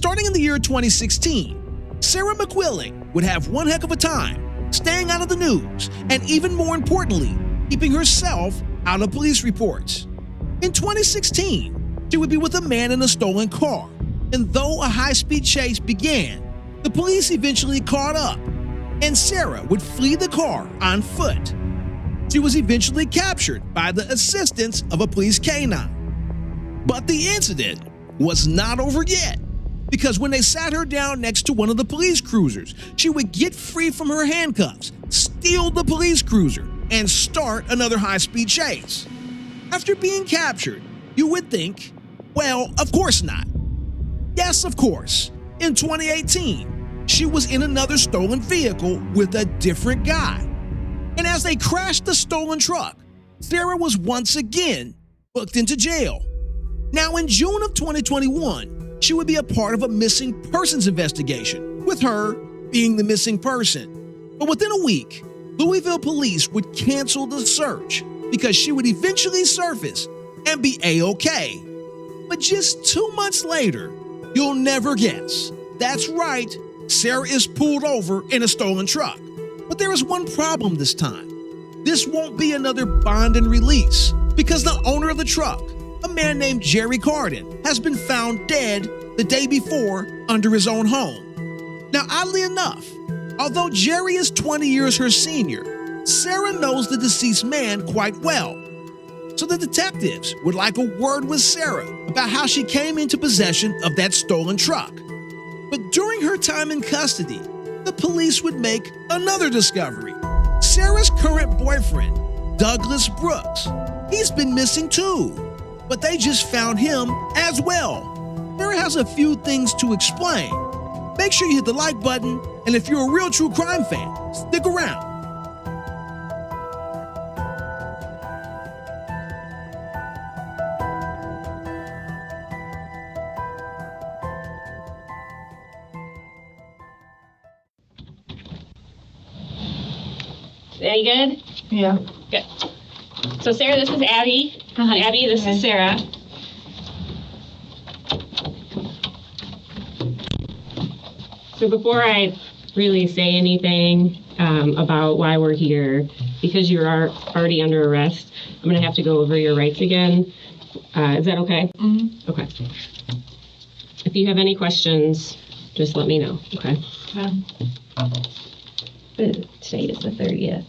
Starting in the year 2016, Sarah McQuilling would have one heck of a time staying out of the news and, even more importantly, keeping herself out of police reports. In 2016, she would be with a man in a stolen car, and though a high-speed chase began, the police eventually caught up, and Sarah would flee the car on foot. She was eventually captured by the assistance of a police canine. But the incident was not over yet, because when they sat her down next to one of the police cruisers, she would get free from her handcuffs, steal the police cruiser, and start another high-speed chase. After being captured, you would think, well, of course not. Yes, of course. In 2018, she was in another stolen vehicle with a different guy. And as they crashed the stolen truck, Sarah was once again booked into jail. Now, in June of 2021, she would be a part of a missing persons investigation, with her being the missing person. But within a week, Louisville police would cancel the search because she would eventually surface and be A-OK. But just 2 months later, you'll never guess. That's right, Sarah is pulled over in a stolen truck. But there is one problem this time. This won't be another bond and release, because the owner of the truck, a man named Jerry Carden, has been found dead the day before under his own home. Now, oddly enough, although Jerry is 20 years her senior, Sarah knows the deceased man quite well. So the detectives would like a word with Sarah about how she came into possession of that stolen truck. But during her time in custody, the police would make another discovery. Sarah's current boyfriend, Douglas Brooks, he's been missing too, but they just found him as well. Sarah has a few things to explain. Make sure you hit the like button, and if you're a real true crime fan, stick around. Any good? Yeah. Good. So Sarah, this is Abby. Abby, this is Sarah. So before I really say anything about why we're here, because you are already under arrest, I'm going to have to go over your rights again. Is that okay? Mm-hmm. Okay. If you have any questions, just let me know, okay? Today is the 30th.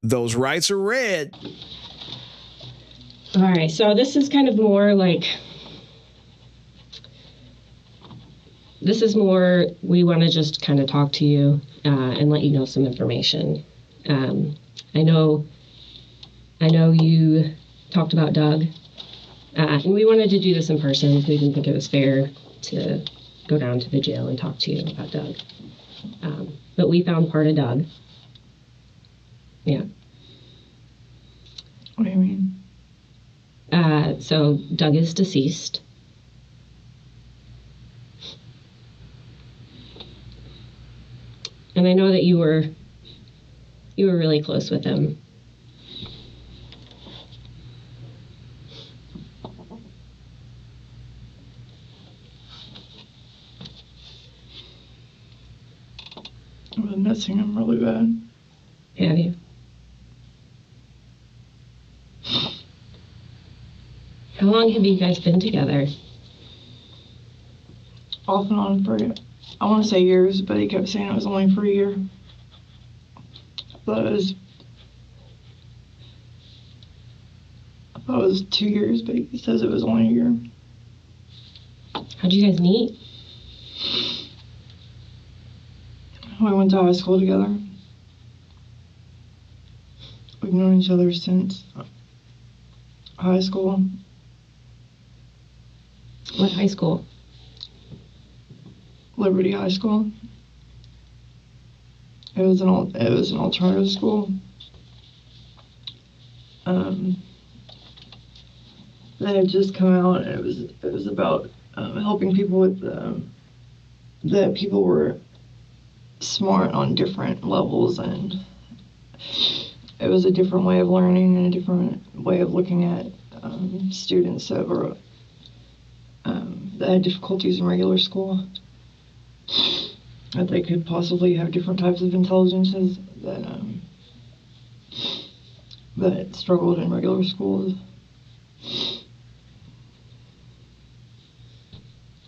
Those rights are read. All right, so this is kind of more like, we want to just kind of talk to you and let you know some information. I know you talked about Doug, and we wanted to do this in person. We didn't think it was fair to go down to the jail and talk to you about Doug. But we found part of Doug. Yeah. What do you mean? So Doug is deceased. And I know that you were really close with him. I've been missing him really bad. Have you? How long have you guys been together? Off and on for, I want to say years, but he kept saying it was only for a year. I thought it was 2 years, but he says it was only a year. How'd you guys meet? We went to high school together. We've known each other since high school. What high school? Liberty High School. It was an alternative school. They had just come out, and it was about helping people with that people were smart on different levels, and it was a different way of learning and a different way of looking at students that were that had difficulties in regular school. That they could possibly have different types of intelligences that struggled in regular schools.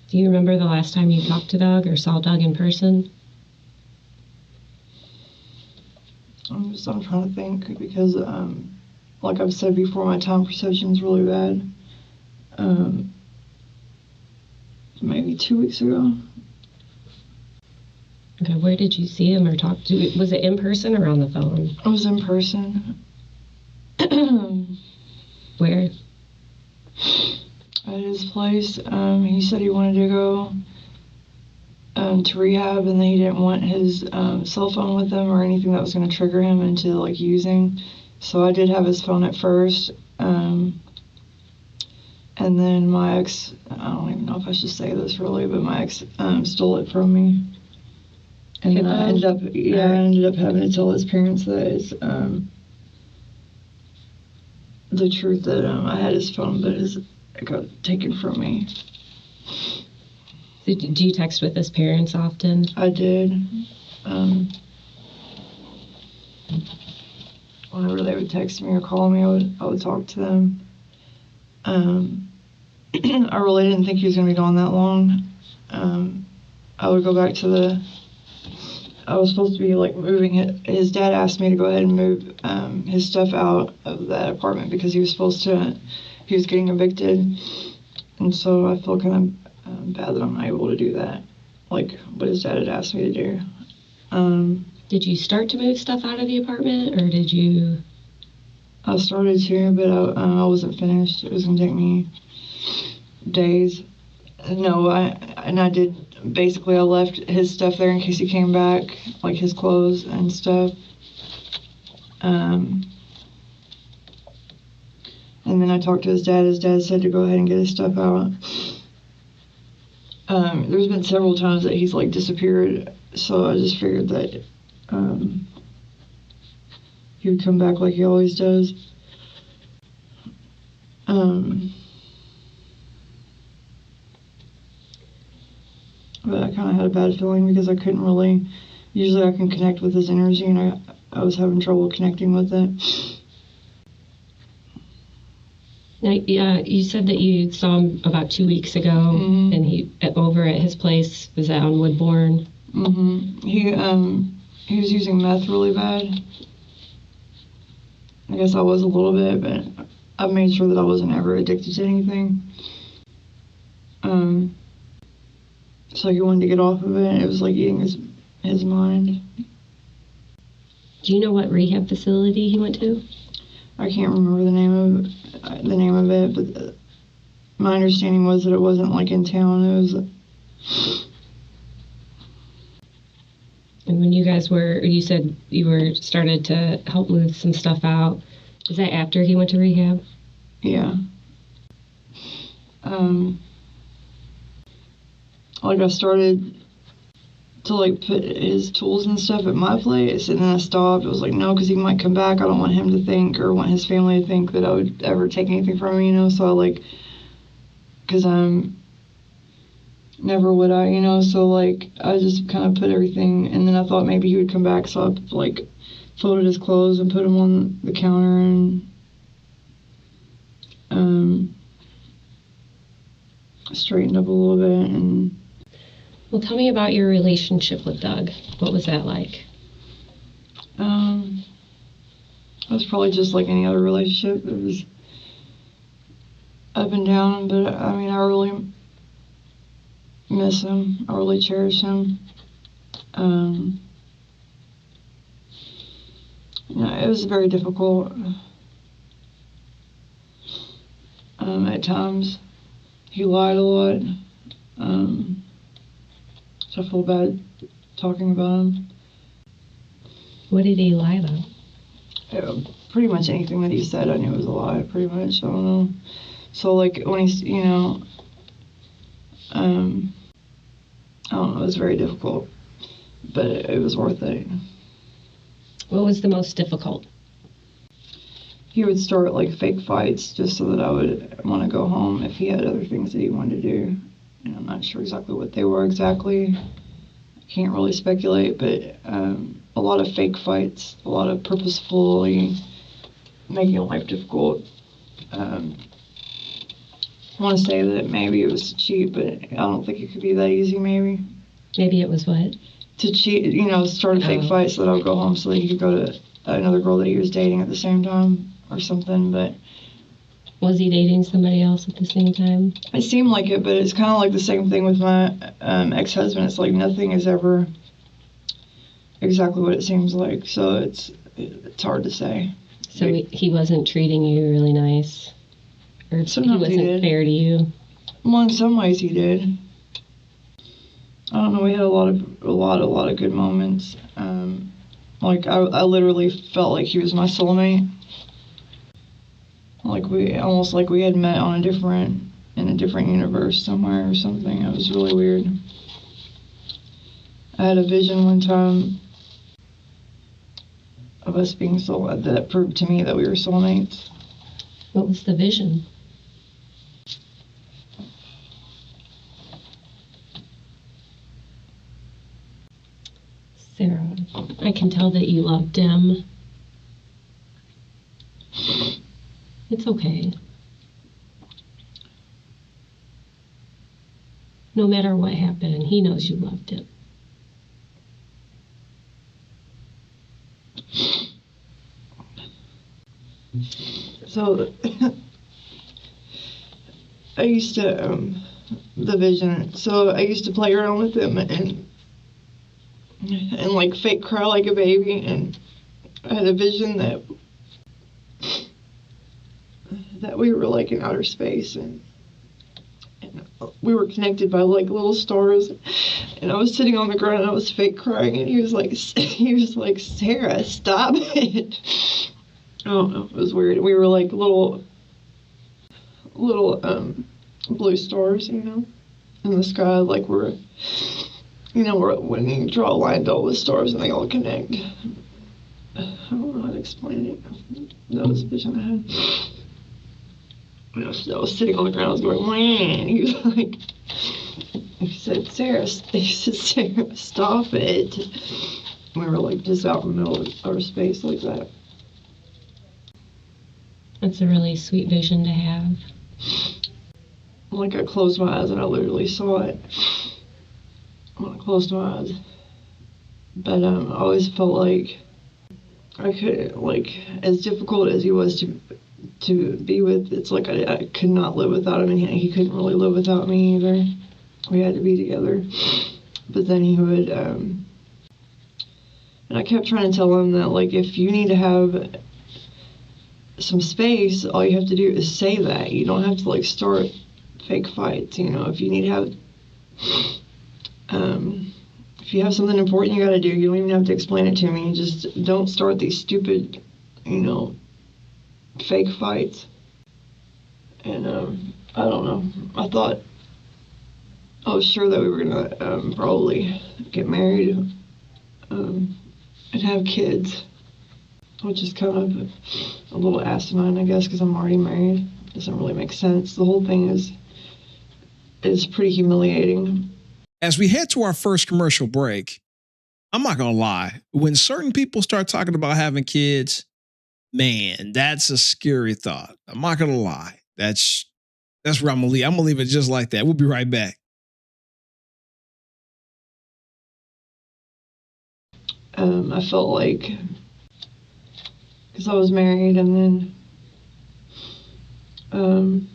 Do you remember the last time you talked to Doug or saw Doug in person? I'm trying to think because, like I've said before, my time perception is really bad. Maybe 2 weeks ago. Okay, where did you see him or talk to? Was it in person or on the phone? It was in person. Where? At his place. He said he wanted to go to rehab, and then he didn't want his cell phone with him or anything that was going to trigger him into like using. So I did have his phone at first, and then my ex, I don't even know if I should say this really, but my ex stole it from me. And then I ended up having to tell his parents that it's the truth that I had his phone, but it got taken from me. So do you text with his parents often? I did. Whenever they would text me or call me, I would talk to them. I really didn't think he was going to be gone that long. I would go back to I was supposed to be like moving it. His dad asked me to go ahead and move his stuff out of that apartment because he was getting evicted. And so I feel kind of bad that I'm not able to do that, like what his dad had asked me to do. Did you start to move stuff out of the apartment, or did you? I started to, but I wasn't finished. It was going to take me days. No, I did. Basically, I left his stuff there in case he came back, like his clothes and stuff. And then I talked to his dad. His dad said to go ahead and get his stuff out. There's been several times that he's like disappeared, so I just figured that he would come back like he always does. But I kind of had a bad feeling because I couldn't really. Usually I can connect with his energy, and I was having trouble connecting with it. Now, you said that you saw him about 2 weeks ago, Mm-hmm. and he over at his place. Was that on Woodbourne? Mm-hmm. He was using meth really bad. I guess I was a little bit, but I made sure that I wasn't ever addicted to anything. So he wanted to get off of it. It was like eating his mind. Do you know what rehab facility he went to? I can't remember the name of it, but my understanding was that it wasn't like in town. It was. And when you guys you said you started to help move some stuff out. Is that after he went to rehab? Yeah. Like I started to like put his tools and stuff at my place, and then I stopped. I was like, no, because he might come back. I don't want him to think or want his family to think that I would ever take anything from him, you know. So I like, because never would I, you know. So like I just kind of put everything, and then I thought maybe he would come back, so I like folded his clothes and put them on the counter and straightened up a little bit. And Well, tell me about your relationship with Doug. What was that like? it was probably just like any other relationship. It was up and down, but I mean, I really miss him. I really cherish him. It was very difficult at times. He lied a lot. So I feel bad talking about him. What did he lie about? Pretty much anything that he said, I knew was a lie, pretty much. I don't know. So, like, when he's, you know, I don't know, it was very difficult. But it was worth it. What was the most difficult? He would start, like, fake fights just so that I would want to go home if he had other things that he wanted to do. And I'm not sure exactly what they were exactly. I can't really speculate, but a lot of fake fights, a lot of purposefully making life difficult. I want to say that maybe it was to cheat, but I don't think it could be that easy, maybe. Maybe it was what? To cheat, start a fake fight so that I would go home so that he could go to another girl that he was dating at the same time or something, but... Was he dating somebody else at the same time? It seemed like it, but it's kind of like the same thing with my ex-husband. It's like nothing is ever exactly what it seems like, so it's hard to say. So he wasn't treating you really nice? Or Sometimes he wasn't fair to you? Well, in some ways he did. I don't know, we had a lot of good moments. Like, I literally felt like he was my soulmate. Like we had met in a different universe somewhere or something. It was really weird. I had a vision one time of us being that proved to me that we were soulmates. What was the vision? Sarah, I can tell that you loved him. It's okay. No matter what happened, he knows you loved him. So, I used to, the vision, so I used to play around with him and like fake cry like a baby, and I had a vision that we were like in outer space and we were connected by like little stars, and I was sitting on the ground and I was fake crying, and he was like Sarah, stop it. I don't know, it was weird. We were like little blue stars, in the sky, like we're when you draw a line to all the stars and they all connect. I don't know how to explain it. That was a vision I had. I was sitting on the ground, I was going, man. He said, Sarah, stop it. We were like just out in the middle of outer space like that. That's a really sweet vision to have. Like I closed my eyes and I literally saw it when I closed my eyes. But I always felt like I could, like, as difficult as he was to be with, it's like I could not live without him, and he couldn't really live without me either. We had to be together. But then he would, and I kept trying to tell him that, like, if you need to have some space, all you have to do is say that. You don't have to, like, start fake fights, if you need to have, if you have something important you gotta do, you don't even have to explain it to me. Just don't start these stupid, fake fights. And I don't know. I was sure that we were gonna probably get married and have kids, which is kind of a little asinine, I guess, because I'm already married. It doesn't really make sense. The whole thing is pretty humiliating. As we head to our first commercial break, I'm not going to lie. When certain people start talking about having kids, man, that's a scary thought. I'm not going to lie. That's where I'm going to leave. I'm going to leave it just like that. We'll be right back. I felt like, because I was married, and then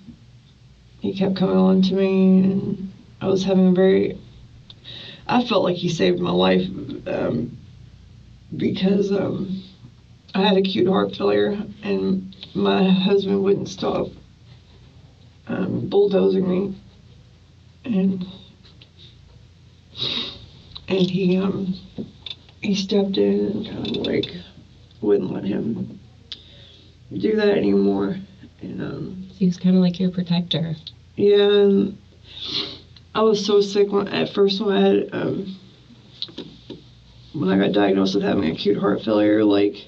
he kept coming on to me, and I was having I felt like he saved my life because I had acute heart failure, and my husband wouldn't stop bulldozing me, and he stepped in and kind of like wouldn't let him do that anymore, and he was kind of like your protector. Yeah, and I was so sick at first when I got diagnosed with having acute heart failure. Like,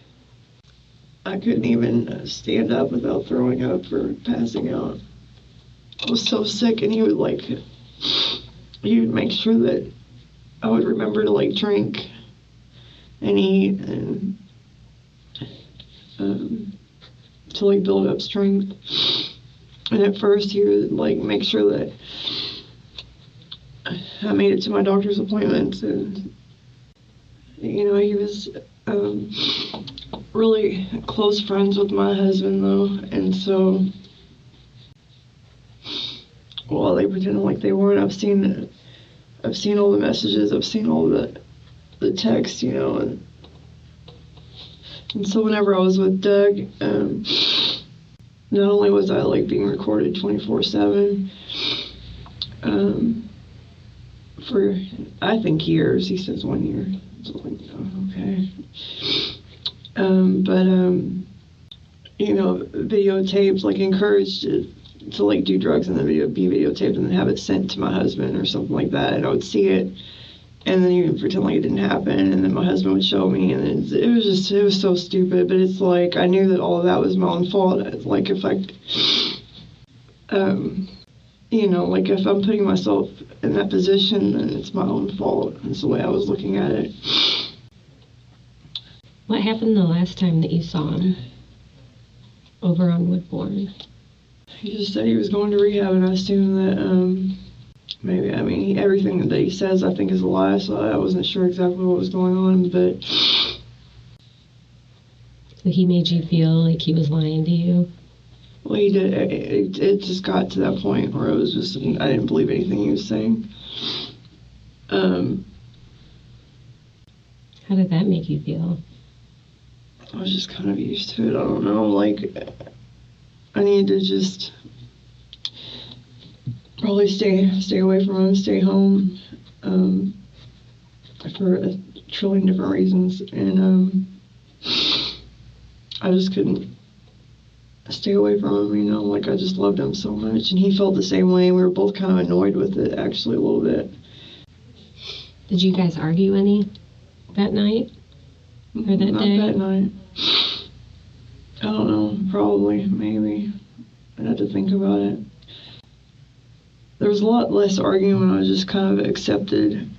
I couldn't even stand up without throwing up or passing out. I was so sick, and he would like he would make sure that I would remember to like drink and eat and to like build up strength. And at first he would like make sure that I made it to my doctor's appointments, and you know, he was really close friends with my husband though, and so while they pretended like they weren't, I've seen all the messages, I've seen all the texts, you know, and so whenever I was with Doug, not only was I like being recorded 24/7, for I think years. He says 1 year. So like, oh, okay. But you know, videotapes, like encouraged to like do drugs and then be videotaped and then have it sent to my husband or something like that, and I would see it. And then he would pretend like it didn't happen, and then my husband would show me, and it was so stupid. But it's like I knew that all of that was my own fault. It's like if I, you know, like if I'm putting myself in that position, then it's my own fault. That's the way I was looking at it. What happened the last time that you saw him over on Woodbourne? He just said he was going to rehab, and I assumed that maybe, I mean, everything that he says I think is a lie, so I wasn't sure exactly what was going on, but... So he made you feel like he was lying to you? Well, he did. It just got to that point where it was just, I didn't believe anything he was saying. How did that make you feel? I was just kind of used to it. I don't know, like, I needed to just probably stay away from him, stay home, for a trillion different reasons, and I just couldn't stay away from him, you know, like I just loved him so much, and he felt the same way. We were both kind of annoyed with it, actually, a little bit. Did you guys argue any that night? Or that Not day? that night. I don't know, probably, maybe. I'd have to think about it. There was a lot less arguing when I just kind of accepted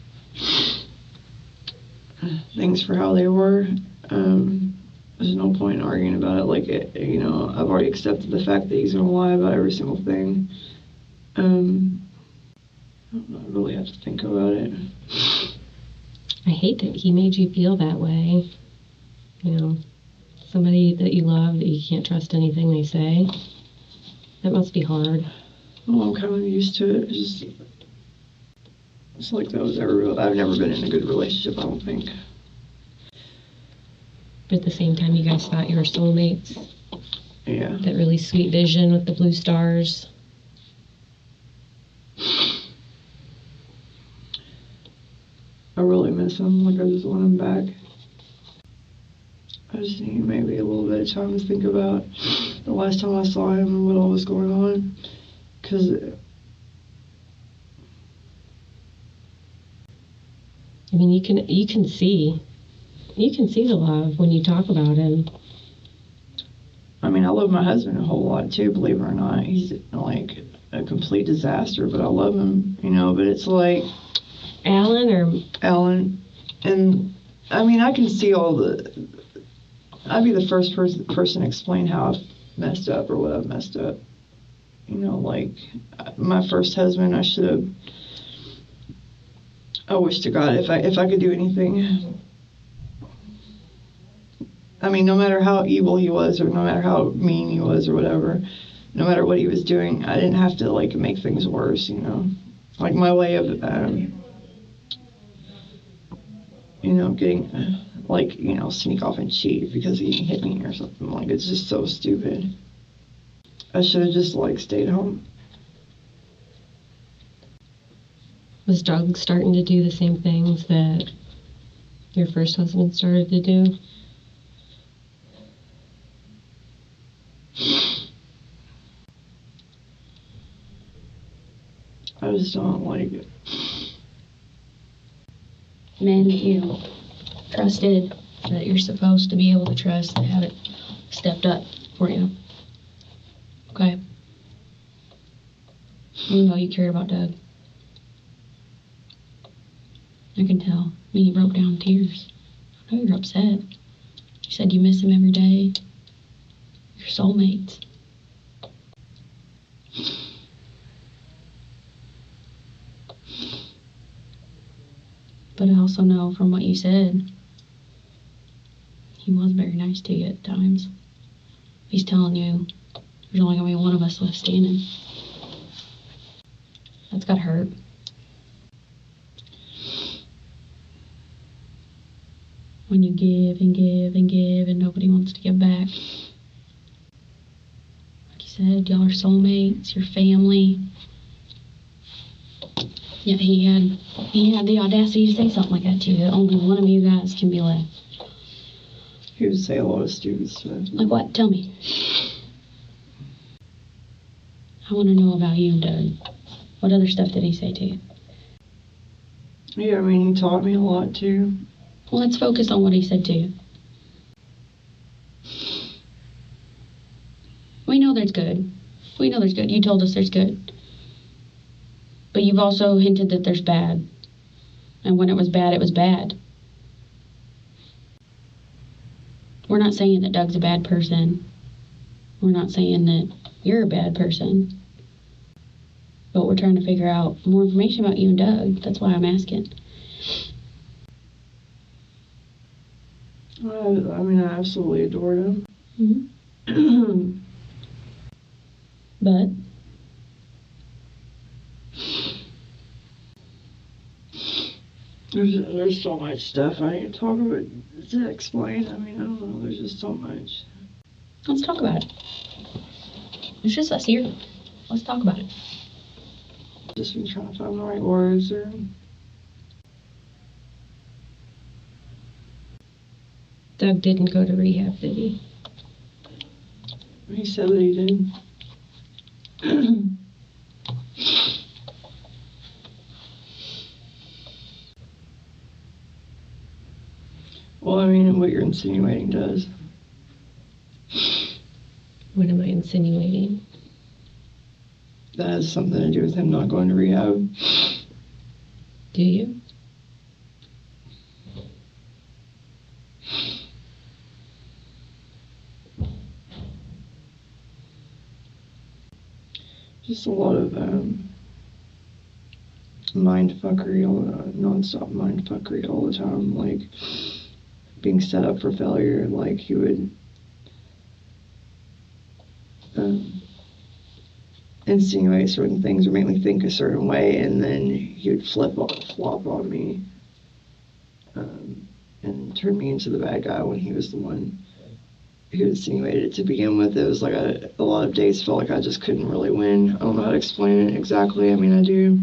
things for how they were. There's no point in arguing about it. Like, you know, I've already accepted the fact that he's going to lie about every single thing. I don't know, I really have to think about it. I hate that he made you feel that way. You know, somebody that you love, that you can't trust anything they say. That must be hard. Well, I'm kind of used to it. It's like that was I've never been in a good relationship, I don't think. But at the same time, you guys thought you were soulmates. Yeah. That really sweet vision with the blue stars. I really miss him. Like, I just want him back. I just need maybe a little bit of time to think about the last time I saw him and what all was going on. Because... I mean, you can see the love when you talk about him. I mean, I love my husband a whole lot too, believe it or not. He's like a complete disaster, but I love him, you know, but it's like... Alan. And I mean, I can see all the... I'd be the first person to explain how I've messed up or what I've messed up. You know, like, my first husband, I wish to God if I could do anything. I mean, no matter how evil he was, or no matter how mean he was, or whatever, no matter what he was doing, I didn't have to, like, make things worse, you know? Like, my way of, you know, getting, like, you know, sneak off and cheat because he hit me or something. Like, it's just so stupid. I should have just, like, stayed home. Was Doug starting to do the same things that your first husband started to do? I just don't like it. Men that you trusted, that you're supposed to be able to trust, that haven't stepped up for you. Okay? You know you cared about Doug. I can tell. I mean, you broke down in tears. I know you're upset. You said you miss him every day. Your soulmates. But I also know from what you said, he was very nice to you at times. He's telling you there's only going to be one of us left standing. That's got to hurt. When you give and give and give and nobody wants to give back. Like you said, y'all are soulmates, your family. Yet he had the audacity to say something like that to you, that only one of you guys can be left. He would say a lot of stupid stuff. Like what? Tell me. I want to know about you and Doug. What other stuff did he say to you? Yeah, I mean, he taught me a lot, too. Well, let's focus on what he said to you. We know there's good. We know there's good. You told us there's good. But you've also hinted that there's bad. And when it was bad, it was bad. We're not saying that Doug's a bad person. We're not saying that you're a bad person. But we're trying to figure out more information about you and Doug. That's why I'm asking. I mean, I absolutely adored him. Mm-hmm. But there's so much stuff I need to talk about to explain. I mean, I don't know. There's just so much. let's talk about it. It's just us here. Let's talk about it. Just been trying to find the right words. Or Doug didn't go to rehab, did he? he said that he did. Well, I mean, what you're insinuating does. What am I insinuating? That has something to do with him not going to rehab. Do you? Just a lot of mind fuckery, non-stop mind fuckery all the time, like being set up for failure. Like he would insinuate certain things or make me think a certain way, and then he would flop on me and turn me into the bad guy when he was the one who insinuated it to begin with. It was like a lot of days felt like I just couldn't really win. I don't know how to explain it exactly. I mean, I do.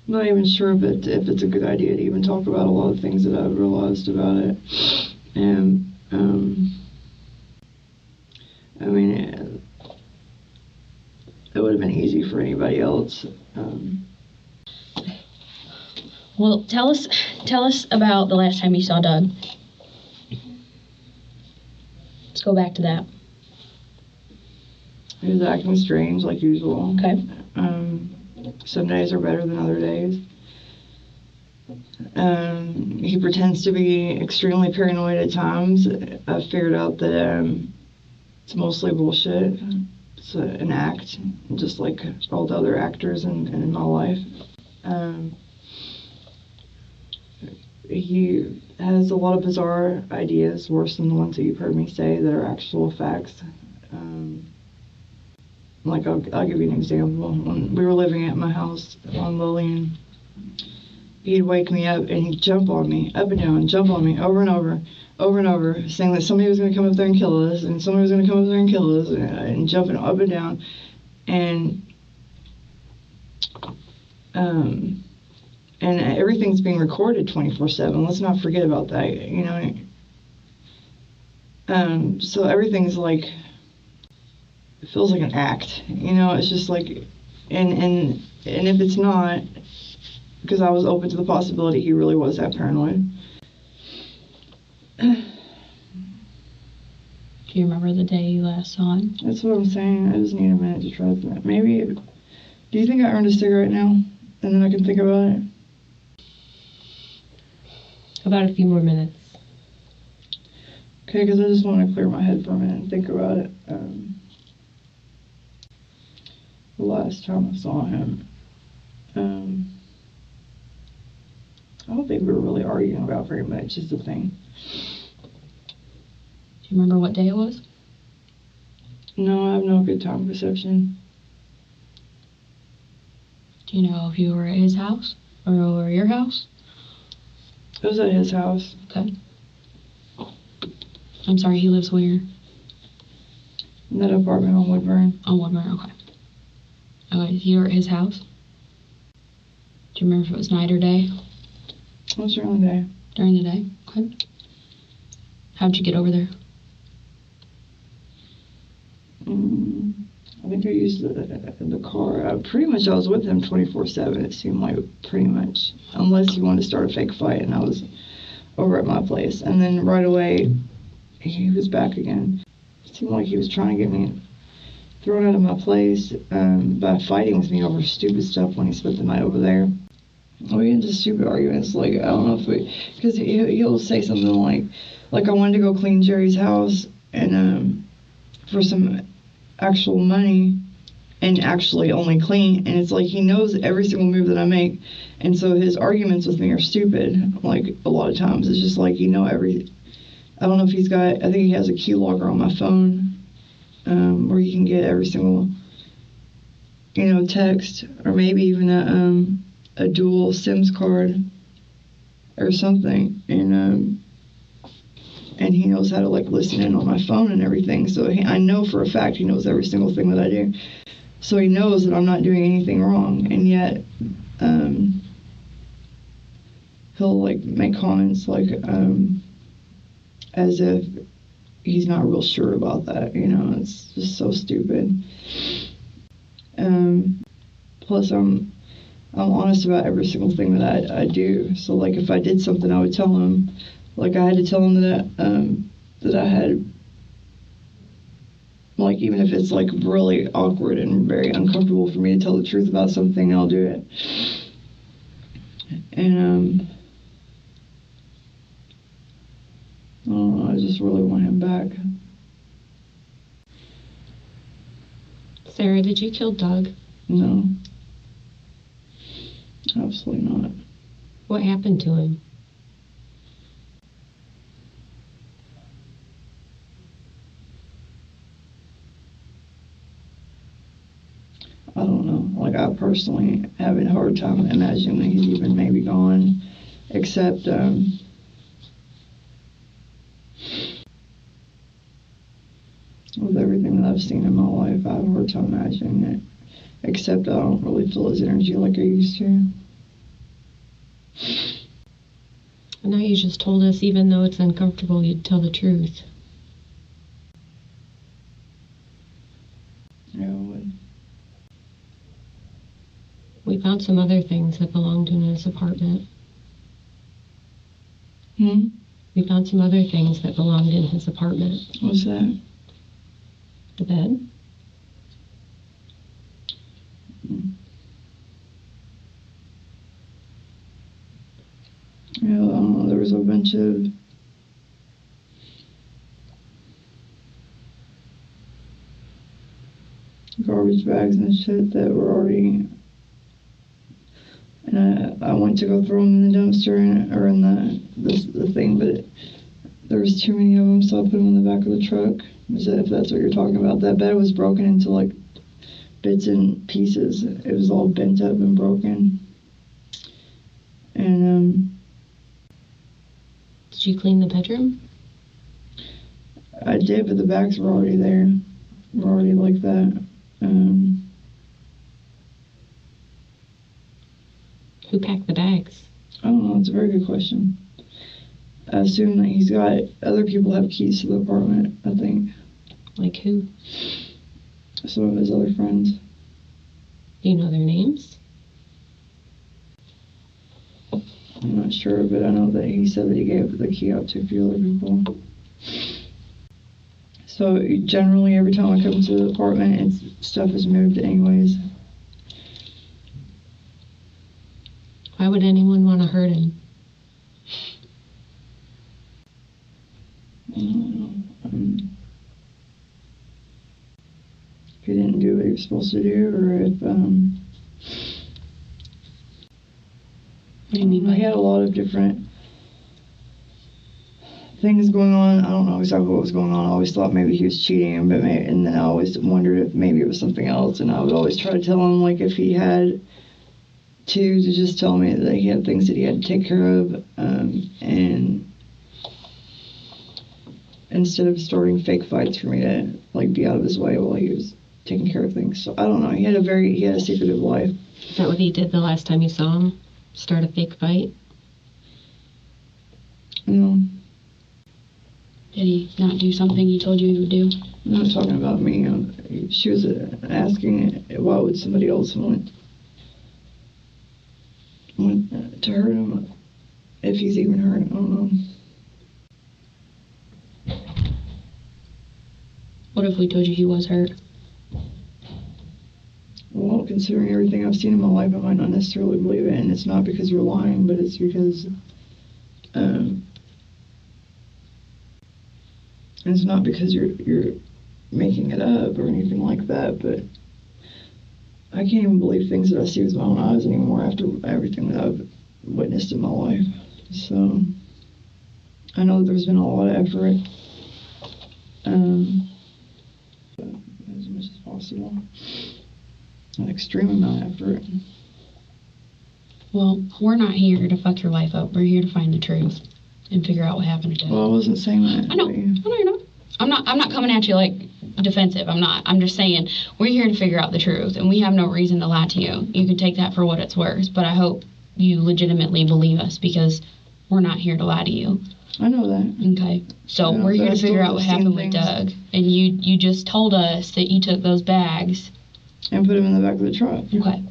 I'm not even sure if it's a good idea to even talk about a lot of things that I've realized about it. And, I mean, it would have been easy for anybody else. Well, tell us about the last time you saw Doug. Let's go back to that. He was acting strange like usual. Okay. Some days are better than other days. He pretends to be extremely paranoid at times. I've figured out that it's mostly bullshit. It's an act, just like all the other actors in my life. He has a lot of bizarre ideas, worse than the ones that you've heard me say, that are actual facts. Like, I'll give you an example. When we were living at my house on Lillian, he'd wake me up and he'd jump on me, up and down, jump on me, over and over, over and over, saying that somebody was going to come up there and kill us, and somebody was going to come up there and kill us, and jumping up and down. And everything's being recorded 24/7. Let's not forget about that, you know. So everything's like, it feels like an act, you know. It's just like, and if it's not, because I was open to the possibility he really was that paranoid. Do you remember the day you last saw him? That's what I'm saying. I just need a minute to try that. Maybe. Do you think I earned a cigarette now, and then I can think about it? About a few more minutes. Okay, because I just want to clear my head for a minute and think about it. The last time I saw him, I don't think we were really arguing about very much, is the thing. Do you remember what day it was? No, I have no good time perception. Do you know if you were at his house or over your house? It was at his house. Okay. I'm sorry, he lives where? In that apartment on Woodburn. On Woodburn, okay. Okay, you were at his house? Do you remember if it was night or day? It was during the day. During the day? Okay. How'd you get over there? I think I used the car. Pretty much I was with him 24/7, it seemed like, pretty much. Unless he wanted to start a fake fight, and I was over at my place. And then right away, he was back again. It seemed like he was trying to get me thrown out of my place by fighting with me over stupid stuff when he spent the night over there. We get into stupid arguments, like, I don't know if because he'll say something like I wanted to go clean Jerry's house, and for some actual money, and actually only clean, and it's like he knows every single move that I make, and so his arguments with me are stupid, like, a lot of times. It's just like, I don't know if I think he has a keylogger on my phone, where you can get every single, text, or maybe even a dual SIMs card or something, and he knows how to, like, listen in on my phone and everything, so I know for a fact he knows every single thing that I do, so he knows that I'm not doing anything wrong, and yet he'll, like, make comments, like, as if he's not real sure about that, it's just so stupid. Plus I'm honest about every single thing that I do, so, like, if I did something, I would tell him. Like, I had to tell him that I had, like, even if it's, like, really awkward and very uncomfortable for me to tell the truth about something, I'll do it. And, I don't know, I just really want him back. Sarah, did you kill Doug? No. Absolutely not. What happened to him? I don't know. Like, I personally have a hard time imagining that he's even maybe gone, except, with everything that I've seen in my life, I have a hard time imagining it, except I don't really feel his energy like I used to. I know you just told us, even though it's uncomfortable, you'd tell the truth. Yeah, I would. We found some other things that belonged in his apartment. We found some other things that belonged in his apartment. What's that? The bed. Yeah, I don't know. There was a bunch of garbage bags and shit that were already. And I went to go throw them in the dumpster or in the thing, but there was too many of them, so I put them in the back of the truck. If that's what you're talking about, that bed was broken into, like, bits and pieces. It was all bent up and broken. And Did you clean the bedroom? I did, but the bags were already there. Were already like that. Who packed the bags? I don't know. It's a very good question. I assume that he's got other people have keys to the apartment, I think. Like who? Some of his other friends. Do you know their names? I'm not sure, but I know that he said that he gave the key out to a few other people. So generally, every time I come to the apartment, stuff is moved anyways. Why would anyone want to hurt him? was supposed to do, or if What do you mean by he had a lot of different things going on. I don't know exactly what was going on. I always thought maybe he was cheating, but and then I always wondered if maybe it was something else. And I would always try to tell him, like, if he had to just tell me that he had things that he had to take care of, and instead of starting fake fights for me to like be out of his way while he was taking care of things. So I don't know. He had a secretive life. Is that what he did the last time you saw him? Start a fake fight? No, Did he not do something he told you he would do? I'm not talking about me. She was asking why would somebody else want to hurt him if he's even hurt. I don't know. What if we told you he was hurt? Well, considering everything I've seen in my life, I might not necessarily believe it, and it's not because you're lying, but it's because it's not because you're making it up or anything like that, but I can't even believe things that I see with my own eyes anymore after everything that I've witnessed in my life. So I know there's been a lot of effort, as much as possible, an extreme amount of effort. Well, we're not here to fuck your life up. We're here to find the truth and figure out what happened to Doug. Well, I wasn't saying that. I know you're not. I'm not coming at you like defensive. I'm not. I'm just saying we're here to figure out the truth, and we have no reason to lie to you. You can take that for what it's worth, but I hope you legitimately believe us because we're not here to lie to you. I know that. Okay. So Yeah, we're here but I to figure still out what have seen happened with things. Doug, and you just told us that you took those bags. And put him in the back of the truck. Okay.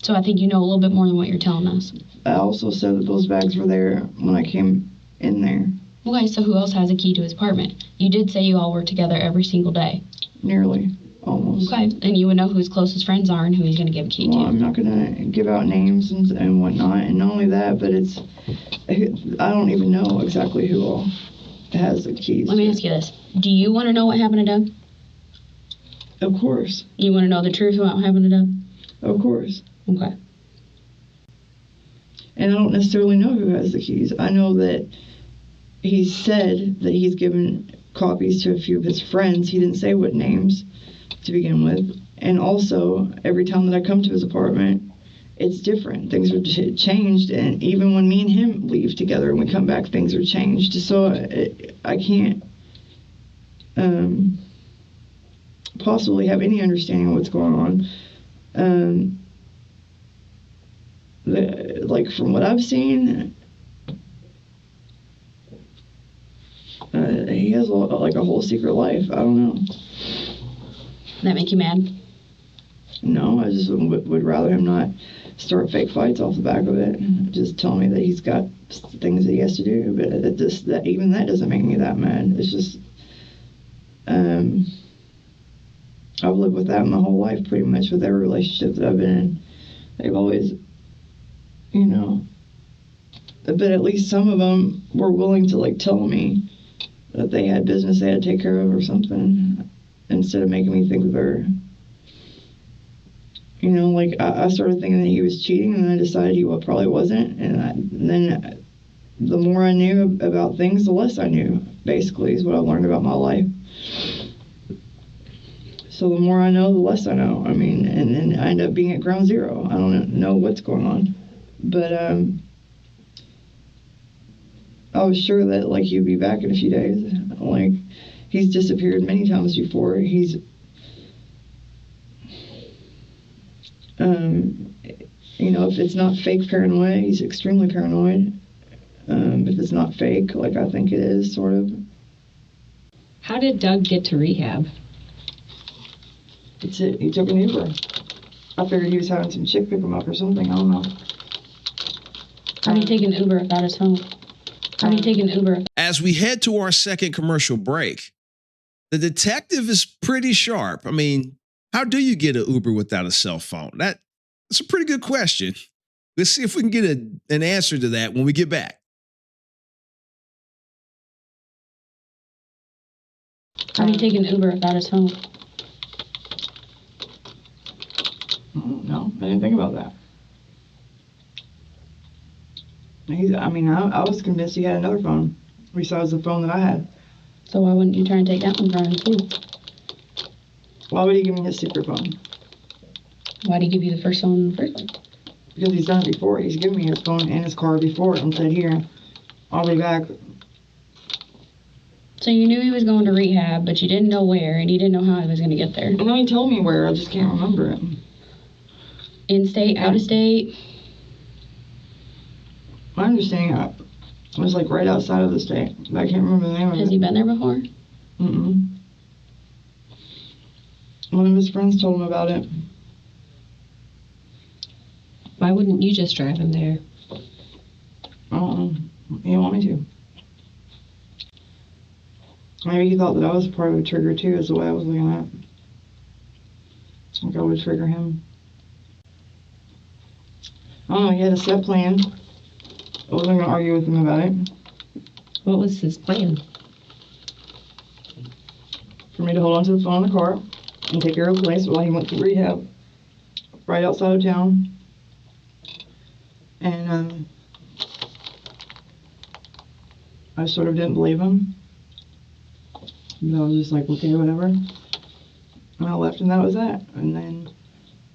So I think you know a little bit more than what you're telling us. I also said that those bags were there when I came in there. Okay, so who else has a key to his apartment? You did say you all were together every single day. Nearly. Almost. Okay, and you would know who his closest friends are and who he's going to give a key Well, to. I'm not going to give out names and whatnot. And not only that, but I don't even know exactly who all has the keys. Let me ask you this. Do you want to know what happened to Doug? Of course. You want to know the truth about what happened to Doug? Of course. Okay. And I don't necessarily know who has the keys. I know that he said that he's given copies to a few of his friends. He didn't say what names to begin with. And also, every time that I come to his apartment, it's different. Things are changed. And even when me and him leave together and we come back, things are changed. So I can't possibly have any understanding of what's going on. Like from what I've seen, he has like a whole secret life. I don't know. That make you mad? No, I just would rather him not start fake fights off the back of it. Just tell me that he's got things that he has to do. But even that doesn't make me that mad. It's just I've lived with that my whole life, pretty much, with every relationship that I've been in. They've always, but at least some of them were willing to like tell me that they had business they had to take care of or something, instead of making me think that they're, like I started thinking that he was cheating, and then I decided he probably wasn't, and then the more I knew about things, the less I knew, basically, is what I learned about my life. So the more I know, the less I know. I mean, and then I end up being at ground zero. I don't know what's going on. But I was sure that, like, he'd be back in a few days. Like, he's disappeared many times before. He's, if it's not fake paranoia, he's extremely paranoid. If it's not fake, like I think it is, sort of. How did Doug get to rehab? He took an Uber. I figured he was having some chick pick him up or something. I don't know. How do you take an Uber without his phone? How do you take an Uber? As we head to our second commercial break, the detective is pretty sharp. I mean, how do you get an Uber without a cell phone? That's a pretty good question. Let's see if we can get an answer to that when we get back. How do you take an Uber without his phone? No, I didn't think about that. I was convinced he had another phone besides the phone that I had. So why wouldn't you try and take that one from him too? Why would he give me his secret phone? Why'd he give you the first phone in the first place? Because he's done it before. He's given me his phone and his card before and said, here, I'll be back. So you knew he was going to rehab, but you didn't know where, and you didn't know how he was going to get there. No, he told me where. I just can't remember it. In state, out of state? My understanding, it was like right outside of the state. I can't remember the name of it. Has he been there before? Mm-mm. One of his friends told him about it. Why wouldn't you just drive him there? I don't know. He didn't want me to. Maybe he thought that I was part of the trigger too, is the way I was looking at it. Like I would trigger him. I don't know, he had a set plan. I wasn't going to argue with him about it. What was his plan? For me to hold on to the phone in the car and take care of the place while he went to rehab right outside of town. And I sort of didn't believe him. But I was just like, okay, whatever. And I left and that was that. And then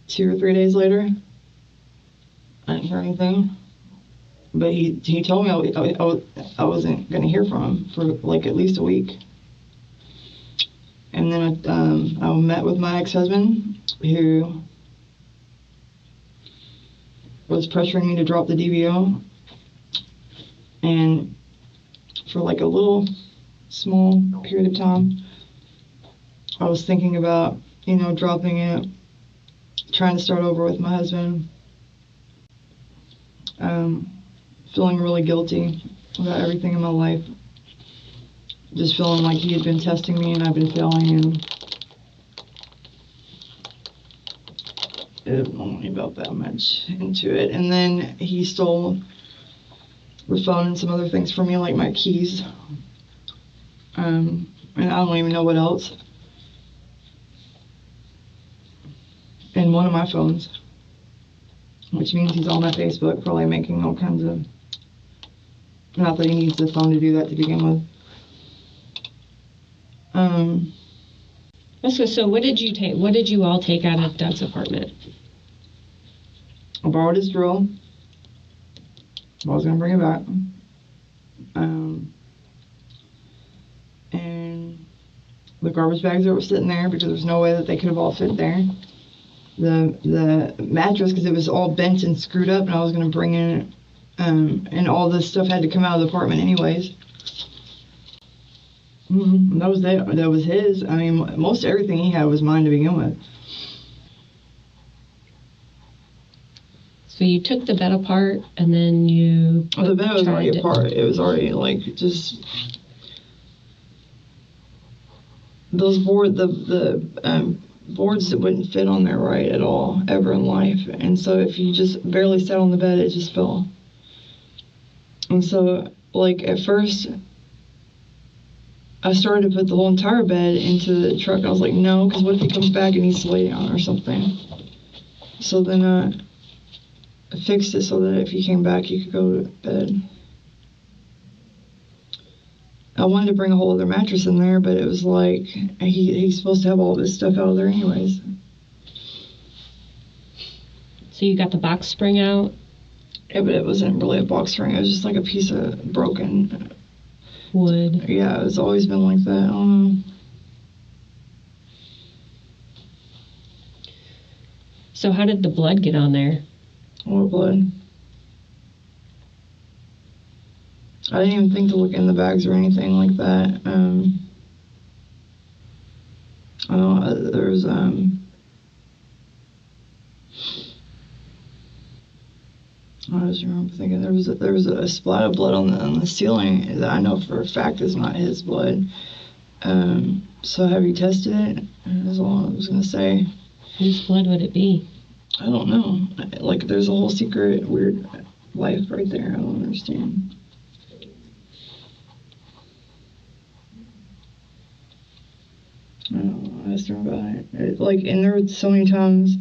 2 or 3 days later, I didn't hear anything. But he told me I wasn't going to hear from him for like at least a week. And then I met with my ex-husband, who was pressuring me to drop the DVO. And for like a little small period of time, I was thinking about, dropping it, trying to start over with my husband. Feeling really guilty about everything in my life. Just feeling like he had been testing me and I've been failing, and it wasn't about that much into it. And then he stole the phone and some other things from me, like my keys. And I don't even know what else. And one of my phones, which means he's on my Facebook, probably making all kinds of, not that he needs the phone to do that to begin with. So what did you take? What did you all take out of Doug's apartment? I borrowed his drill. I was gonna bring it back. And the garbage bags that were sitting there, because there's no way that they could have all fit there. The mattress, because it was all bent and screwed up, and I was gonna bring in, and all this stuff had to come out of the apartment anyways. That was his. I mean, most everything he had was mine to begin with. So you took the bed apart, and then you. The bed was already apart. It was already like just those boards that wouldn't fit on there right at all ever in life, and so if you just barely sat on the bed, it just fell. And so, like at first, I started to put the whole entire bed into the truck. I was like, no, because what if he comes back and needs to lay down or something? So then I fixed it so that if he came back, he could go to bed. I wanted to bring a whole other mattress in there, but it was like, he's supposed to have all this stuff out of there anyways. So you got the box spring out? Yeah, but it wasn't really a box spring. It was just like a piece of broken wood. Yeah, it's always been like that. I don't know. So how did the blood get on there? What blood? I didn't even think to look in the bags or anything like that. I don't know, there's I just remember thinking there was a splat of blood on the ceiling that I know for a fact is not his blood. So have you tested it? That's all I was gonna say. Whose blood would it be? I don't know. Like there's a whole secret weird life right there. I don't understand. I don't know. I just remember about it. And there were so many times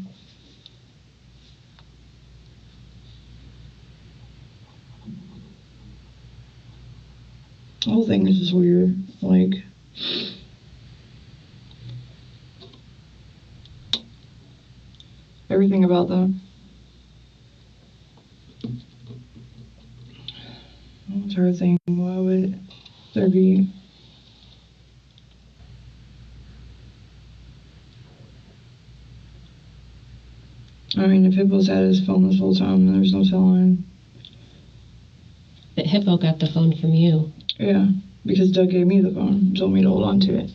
The whole thing is just weird. Like, everything about that. I'm trying to think, why would there be... I mean, if Hippo's had his phone this whole time, then there's no telling. But Hippo got the phone from you. Yeah, because Doug gave me the phone, told me to hold on to it.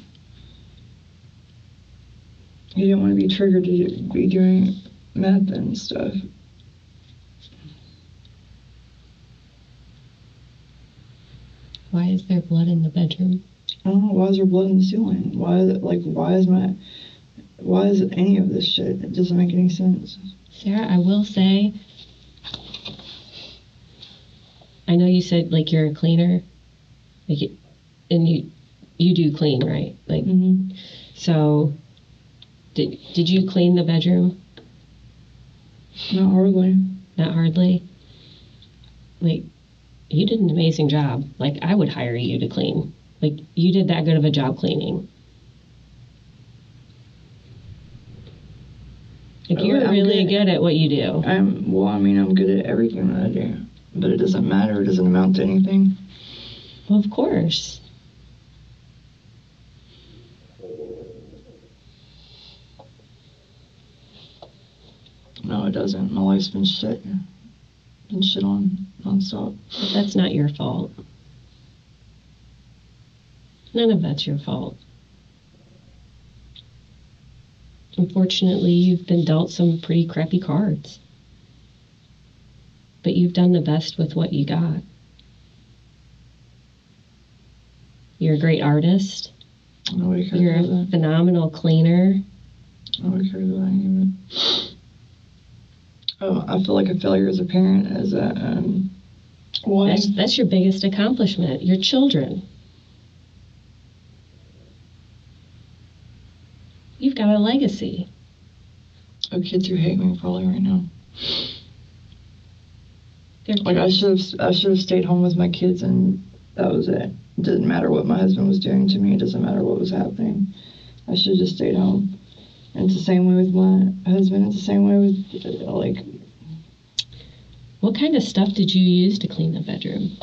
He didn't want to be triggered to be doing meth and stuff. Why is there blood in the bedroom? I don't know, why is there blood in the ceiling? Why is it any of this shit? It doesn't make any sense. Sarah, I will say, I know you said, like, you're a cleaner, like, and you do clean, right? Like, So, did you clean the bedroom? Not hardly. Not hardly? Like, you did an amazing job. Like, I would hire you to clean. Like, you did that good of a job cleaning. Like, you're really good at what you do. I'm good at everything that I do. But it doesn't matter. It doesn't amount to anything. Well, of course. No, it doesn't. My life's been shit. Been shit on nonstop. But that's not your fault. None of that's your fault. Unfortunately, you've been dealt some pretty crappy cards. But you've done the best with what you got. You're a great artist. Nobody cares You're about a that. phenomenal cleaner. Nobody cares about any of it. I feel like a failure as a parent as a wife. That's your biggest accomplishment. Your children. You've got a legacy. Oh, kids who hate me probably right now. They're Like, I should have stayed home with my kids, and that was it. It didn't matter what my husband was doing to me. It doesn't matter what was happening. I should have just stayed home. And it's the same way with my husband. It's the same way with, like... What kind of stuff did you use to clean the bedroom?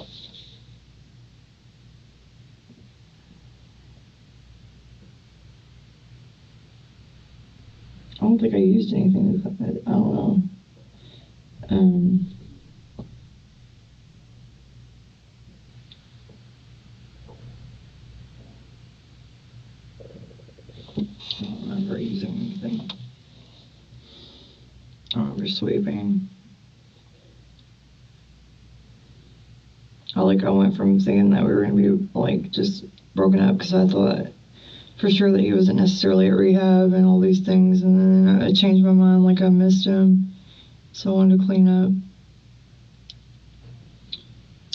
I don't think I used anything. I don't know. I don't remember using anything. I don't remember sweeping. I went from thinking that we were going to be, like, just broken up because I thought for sure that he wasn't necessarily at rehab and all these things, and then I changed my mind, like, I missed him, so I wanted to clean up.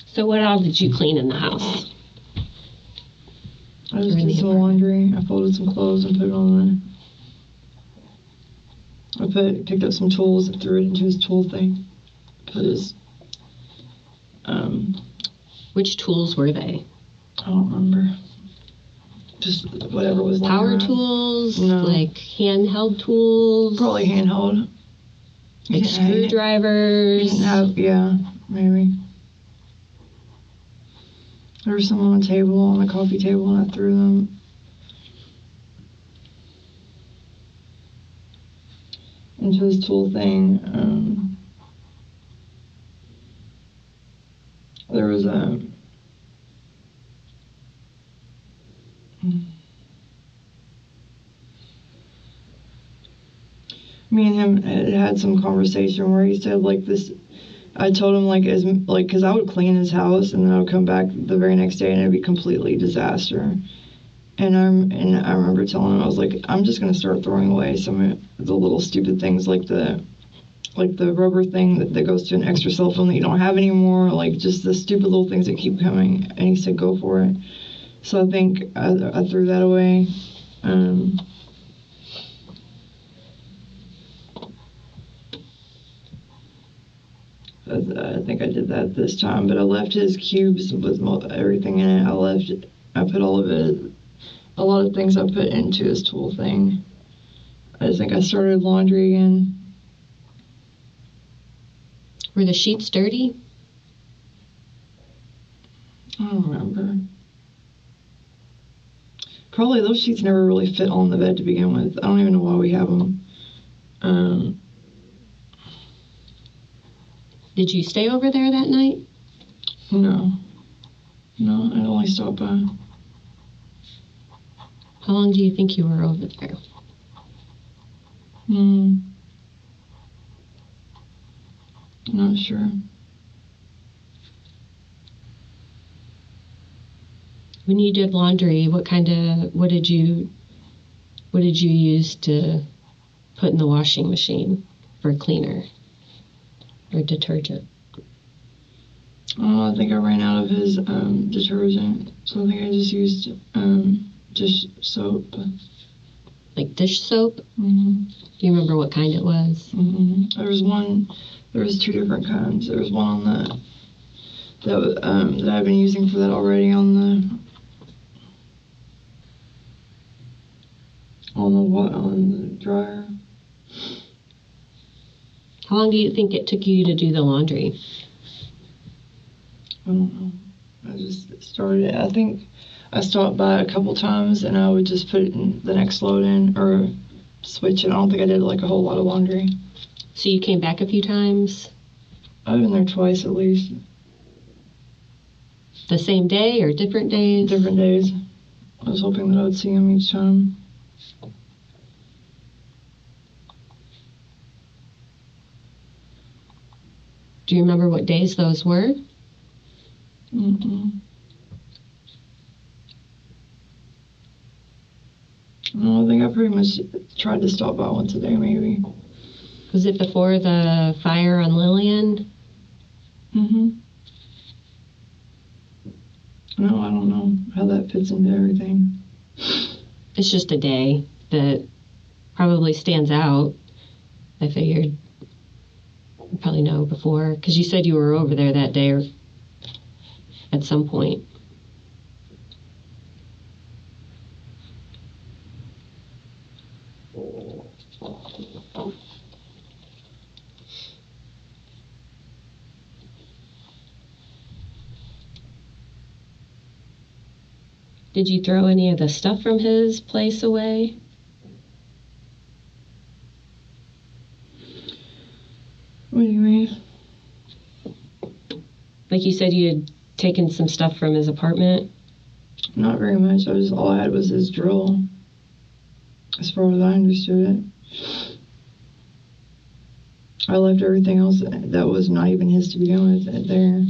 So what all did you clean in the house? I just did some laundry. I folded some clothes and put it on picked up some tools and threw it into his tool thing. Put his, Which tools were they? I don't remember. Just whatever was lying Power around. tools? No. Like handheld tools? Probably handheld. Like He screwdrivers? didn't have, yeah, maybe. There was some on the table, on the coffee table, and I threw them. Into his tool thing. There was a... Me and him had some conversation where he said, like, this... I told him, because I would clean his house, and then I would come back the very next day, and it'd be completely disaster. And I remember telling him, I was like, I'm just gonna start throwing away some of the little stupid things, like the rubber thing that goes to an extra cell phone that you don't have anymore, like just the stupid little things that keep coming. And he said, go for it. So I think I threw that away. I think I did that this time, but I left his cubes with everything in it. I put all of it, a lot of things I put into his tool thing. I think I started laundry again. Were the sheets dirty? I don't remember. Probably those sheets never really fit on the bed to begin with. I don't even know why we have them. Did you stay over there that night? No, I only stopped by. How long do you think you were over there? Not sure. When you did laundry, what did you use to put in the washing machine for cleaner or detergent? I think I ran out of his detergent, so I think I just used dish soap. Like dish soap? Mm-hmm. Do you remember what kind it was? Mm-hmm. There was 2 different kinds. There was one on that I've been using for that already on the dryer. How long do you think it took you to do the laundry? I don't know. I just started it. I think I stopped by a couple times and I would just put it in the next load in or switch it. I don't think I did like a whole lot of laundry. So you came back a few times? I've been there twice at least. The same day or different days? Different days. I was hoping that I would see him each time. Do you remember what days those were? Mm-mm. No, I think I pretty much tried to stop by once a day, maybe. Was it before the fire on Lillian? Mm-hmm. No, I don't know how that fits into everything. It's just a day that probably stands out. I figured you probably know before, because you said you were over there that day or at some point. Did you throw any of the stuff from his place away? What do you mean? Like you said you had taken some stuff from his apartment? Not very much. All I had was his drill, as far as I understood it. I left everything else that was not even his to begin with there.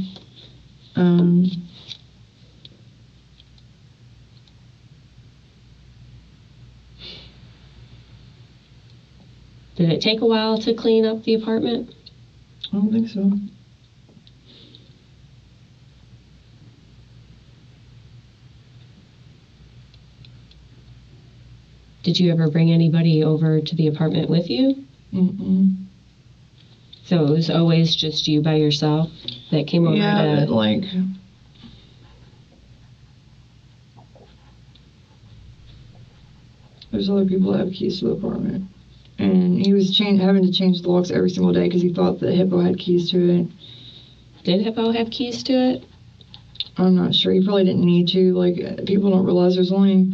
Did it take a while to clean up the apartment? I don't think so. Did you ever bring anybody over to the apartment with you? Mm-mm. So it was always just you by yourself that came over Yeah, to... but like... There's other people that have keys to the apartment. And he was having to change the locks every single day because he thought that Hippo had keys to it. Did Hippo have keys to it? I'm not sure. He probably didn't need to. Like, people don't realize there's only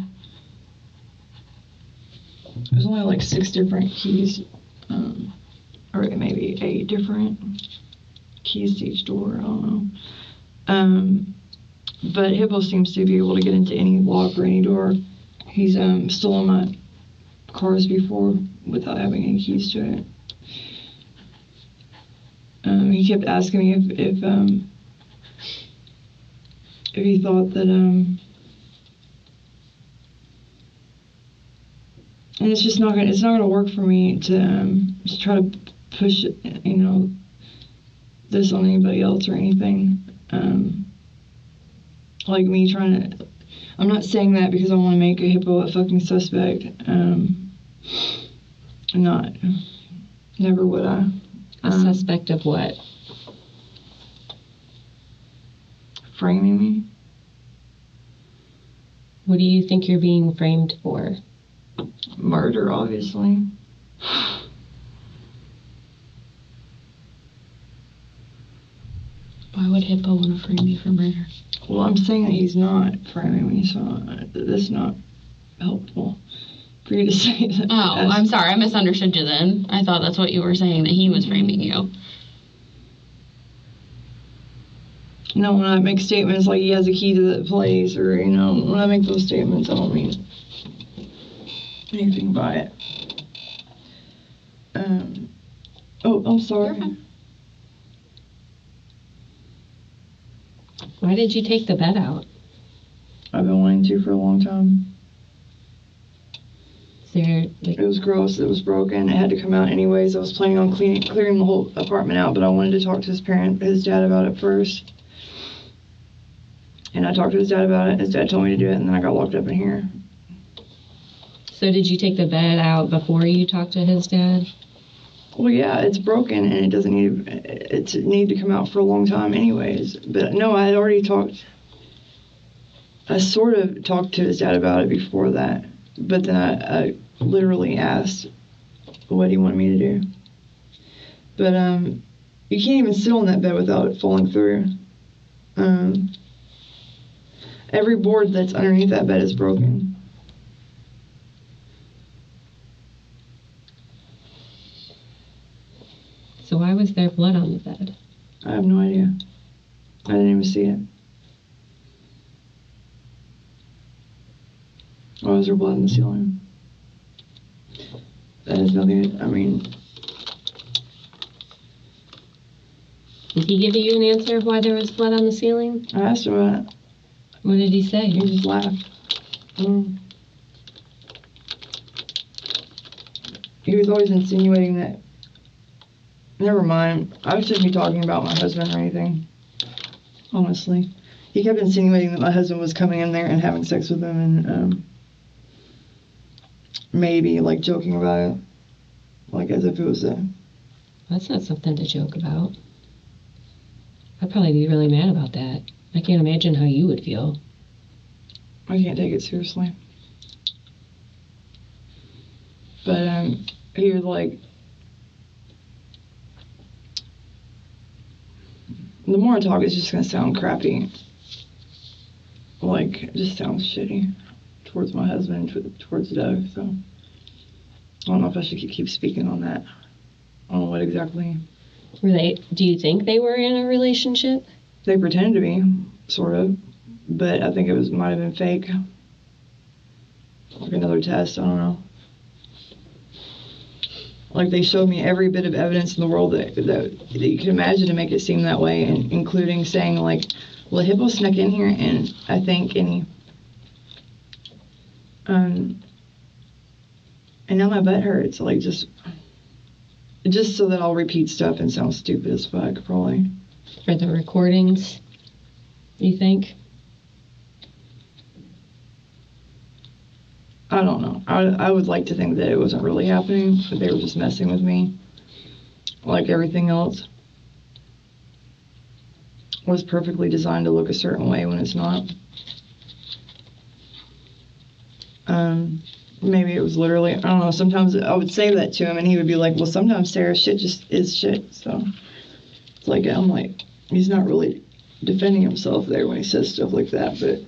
like 6 different keys. Or maybe 8 different keys to each door. I don't know. But Hippo seems to be able to get into any lock or any door. He's stolen my cars before without having any keys to it. He kept asking me if he thought that and it's not gonna work for me to just try to push this on anybody else or anything. Like me trying to. I'm not saying that because I want to make a Hippo a fucking suspect. Never would I. A suspect of what? framing me. What do you think you're being framed for? Murder, obviously. Why would Hippo want to frame you for murder? Well, I'm saying that he's not framing me, so that's not helpful for you to say that. Oh, I'm sorry. I misunderstood you then. I thought that's what you were saying, that he was framing you. No, when I make statements like he has a key to the place, or, you know, when I make those statements, I don't mean anything by it. I'm sorry. You're fine. Why did you take the bed out? I've been wanting to for a long time. Is there, like, It was gross. It was broken. It had to come out anyways. I was planning on clearing the whole apartment out, but I wanted to talk to his dad about it first. And I talked to his dad about it. His dad told me to do it, and then I got locked up in here. so did you take the bed out before you talked to his dad? Well, yeah, it's broken, and it doesn't need to come out for a long time anyways. But no, I had already talked. I sort of talked to his dad about it before that, but then I literally asked what he wanted me to do. But you can't even sit on that bed without it falling through. Every board that's underneath that bed is broken. So why was there blood on the bed? I have no idea. I didn't even see it. Why was there blood in the ceiling? That has nothing, I mean, Did he give you an answer of why there was blood on the ceiling? I asked him about it. What did he say? He just laughed. He was always insinuating that. Never mind. I was just be talking about my husband or anything. Honestly. He kept insinuating that my husband was coming in there and having sex with him, and maybe like joking about it. Like as if it was a. That's not something to joke about. I'd probably be really mad about that. I can't imagine how you would feel. I can't take it seriously. But he was like, the more I talk, it's just gonna sound crappy. Like, it just sounds shitty towards my husband, towards Doug. So I don't know if I should keep speaking on that. I don't know what exactly. Do you think they were in a relationship? They pretended to be, sort of, but I think it might have been fake. Like another test, I don't know. Like they showed me every bit of evidence in the world that you could imagine to make it seem that way, and including saying like, well, Hippo snuck in here, and I think, and now my butt hurts, like just so that I'll repeat stuff and sound stupid as fuck, probably. For the recordings, you think? I don't know. I would like to think that it wasn't really happening, but they were just messing with me. Like everything else was perfectly designed to look a certain way when it's not. Maybe it was literally, I don't know, sometimes I would say that to him and he would be like, well, sometimes Sarah, shit just is shit. So it's like, I'm like, he's not really defending himself there when he says stuff like that, but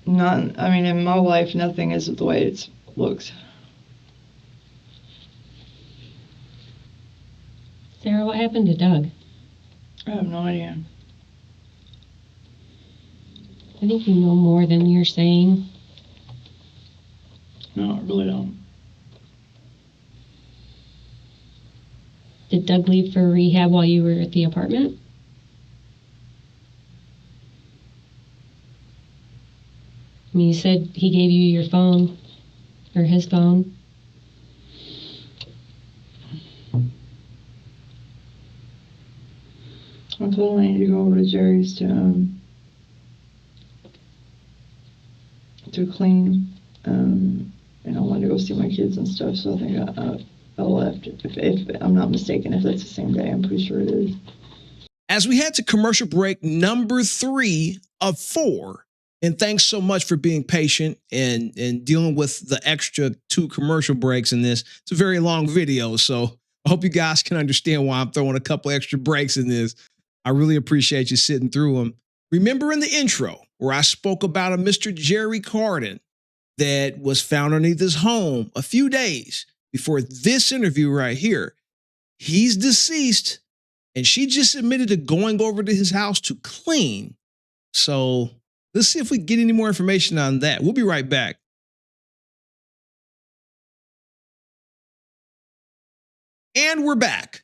in my life, nothing is the way it looks. Sarah, what happened to Doug? I have no idea. I think you know more than you're saying. No, I really don't. Did Doug leave for rehab while you were at the apartment? I mean, you said he gave you your phone, or his phone. I told him I need to go over to Jerry's to clean, and I wanted to go see my kids and stuff, so I think I left, if I'm not mistaken, if that's the same day, I'm pretty sure it is. As we head to commercial break number 3 of 4, and thanks so much for being patient and dealing with the extra 2 commercial breaks in this. It's a very long video, so I hope you guys can understand why I'm throwing a couple extra breaks in this. I really appreciate you sitting through them. Remember in the intro where I spoke about a Mr. Jerry Carden that was found underneath his home a few days before this interview right here. He's deceased, and she just admitted to going over to his house to clean. So let's see if we get any more information on that. We'll be right back. And we're back.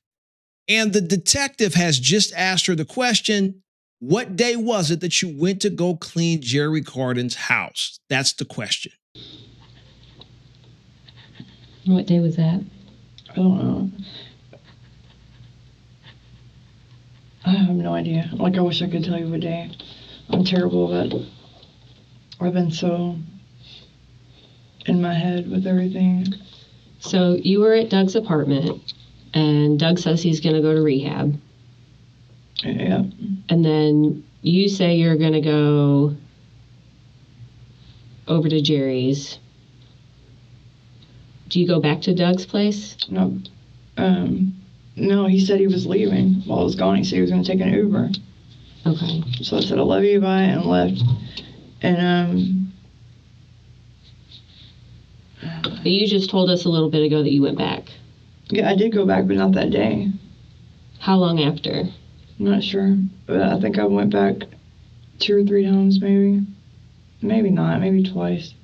And the detective has just asked her the question, what day was it that you went to go clean Jerry Carden's house? That's the question. What day was that? I don't know. I have no idea. Like, I wish I could tell you what day. I'm terrible at it. I've been so in my head with everything. So you were at Doug's apartment, and Doug says he's going to go to rehab. Yeah. And then you say you're going to go over to Jerry's. Do you go back to Doug's place? No. No, he said he was leaving while I was gone. He said he was going to take an Uber. Okay. So I said, I love you, bye, and left. And, But you just told us a little bit ago that you went back. yeah, I did go back, but not that day. How long after? I'm not sure. But I think I went back 2 or 3 times, maybe. Maybe not, maybe twice.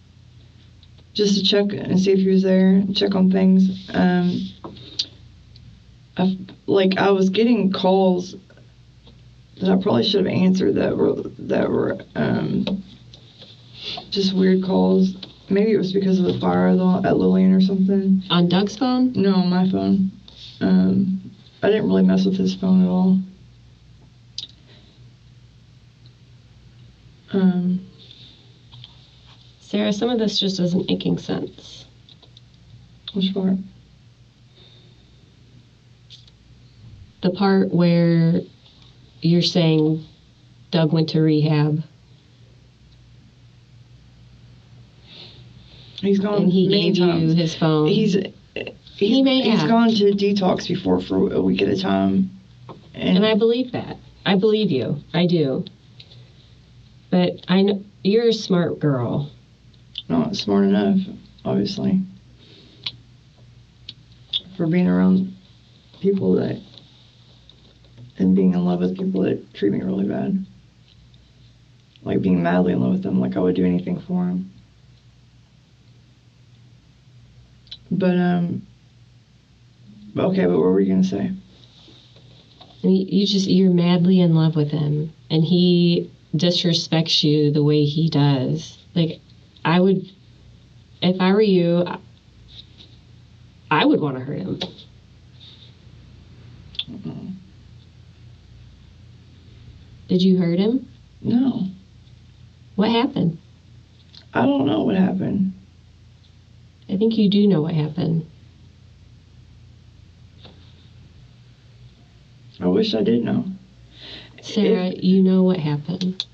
Just to check and see if he was there, check on things. I was getting calls that I probably should have answered that were just weird calls. Maybe it was because of the fire at Lillian or something. On Doug's phone? No, on my phone. I didn't really mess with his phone at all. Sarah, some of this just isn't making sense. Which part? The part where you're saying Doug went to rehab. He's gone And he many gave times. you his phone. He's have. gone to detox before for a week at a time. And I believe that. I believe you. I do. But I know you're a smart girl. Not smart enough, obviously, for being around people and being in love with people that treat me really bad. Like being madly in love with them, like I would do anything for them. But, okay, but what were you going to say? I mean, you're madly in love with him, and he disrespects you the way he does. Like, if I were you, I would want to hurt him. Mm-mm. Did you hurt him? No. What happened? I don't know what happened. I think you do know what happened. I wish I did know. Sarah, you know what happened.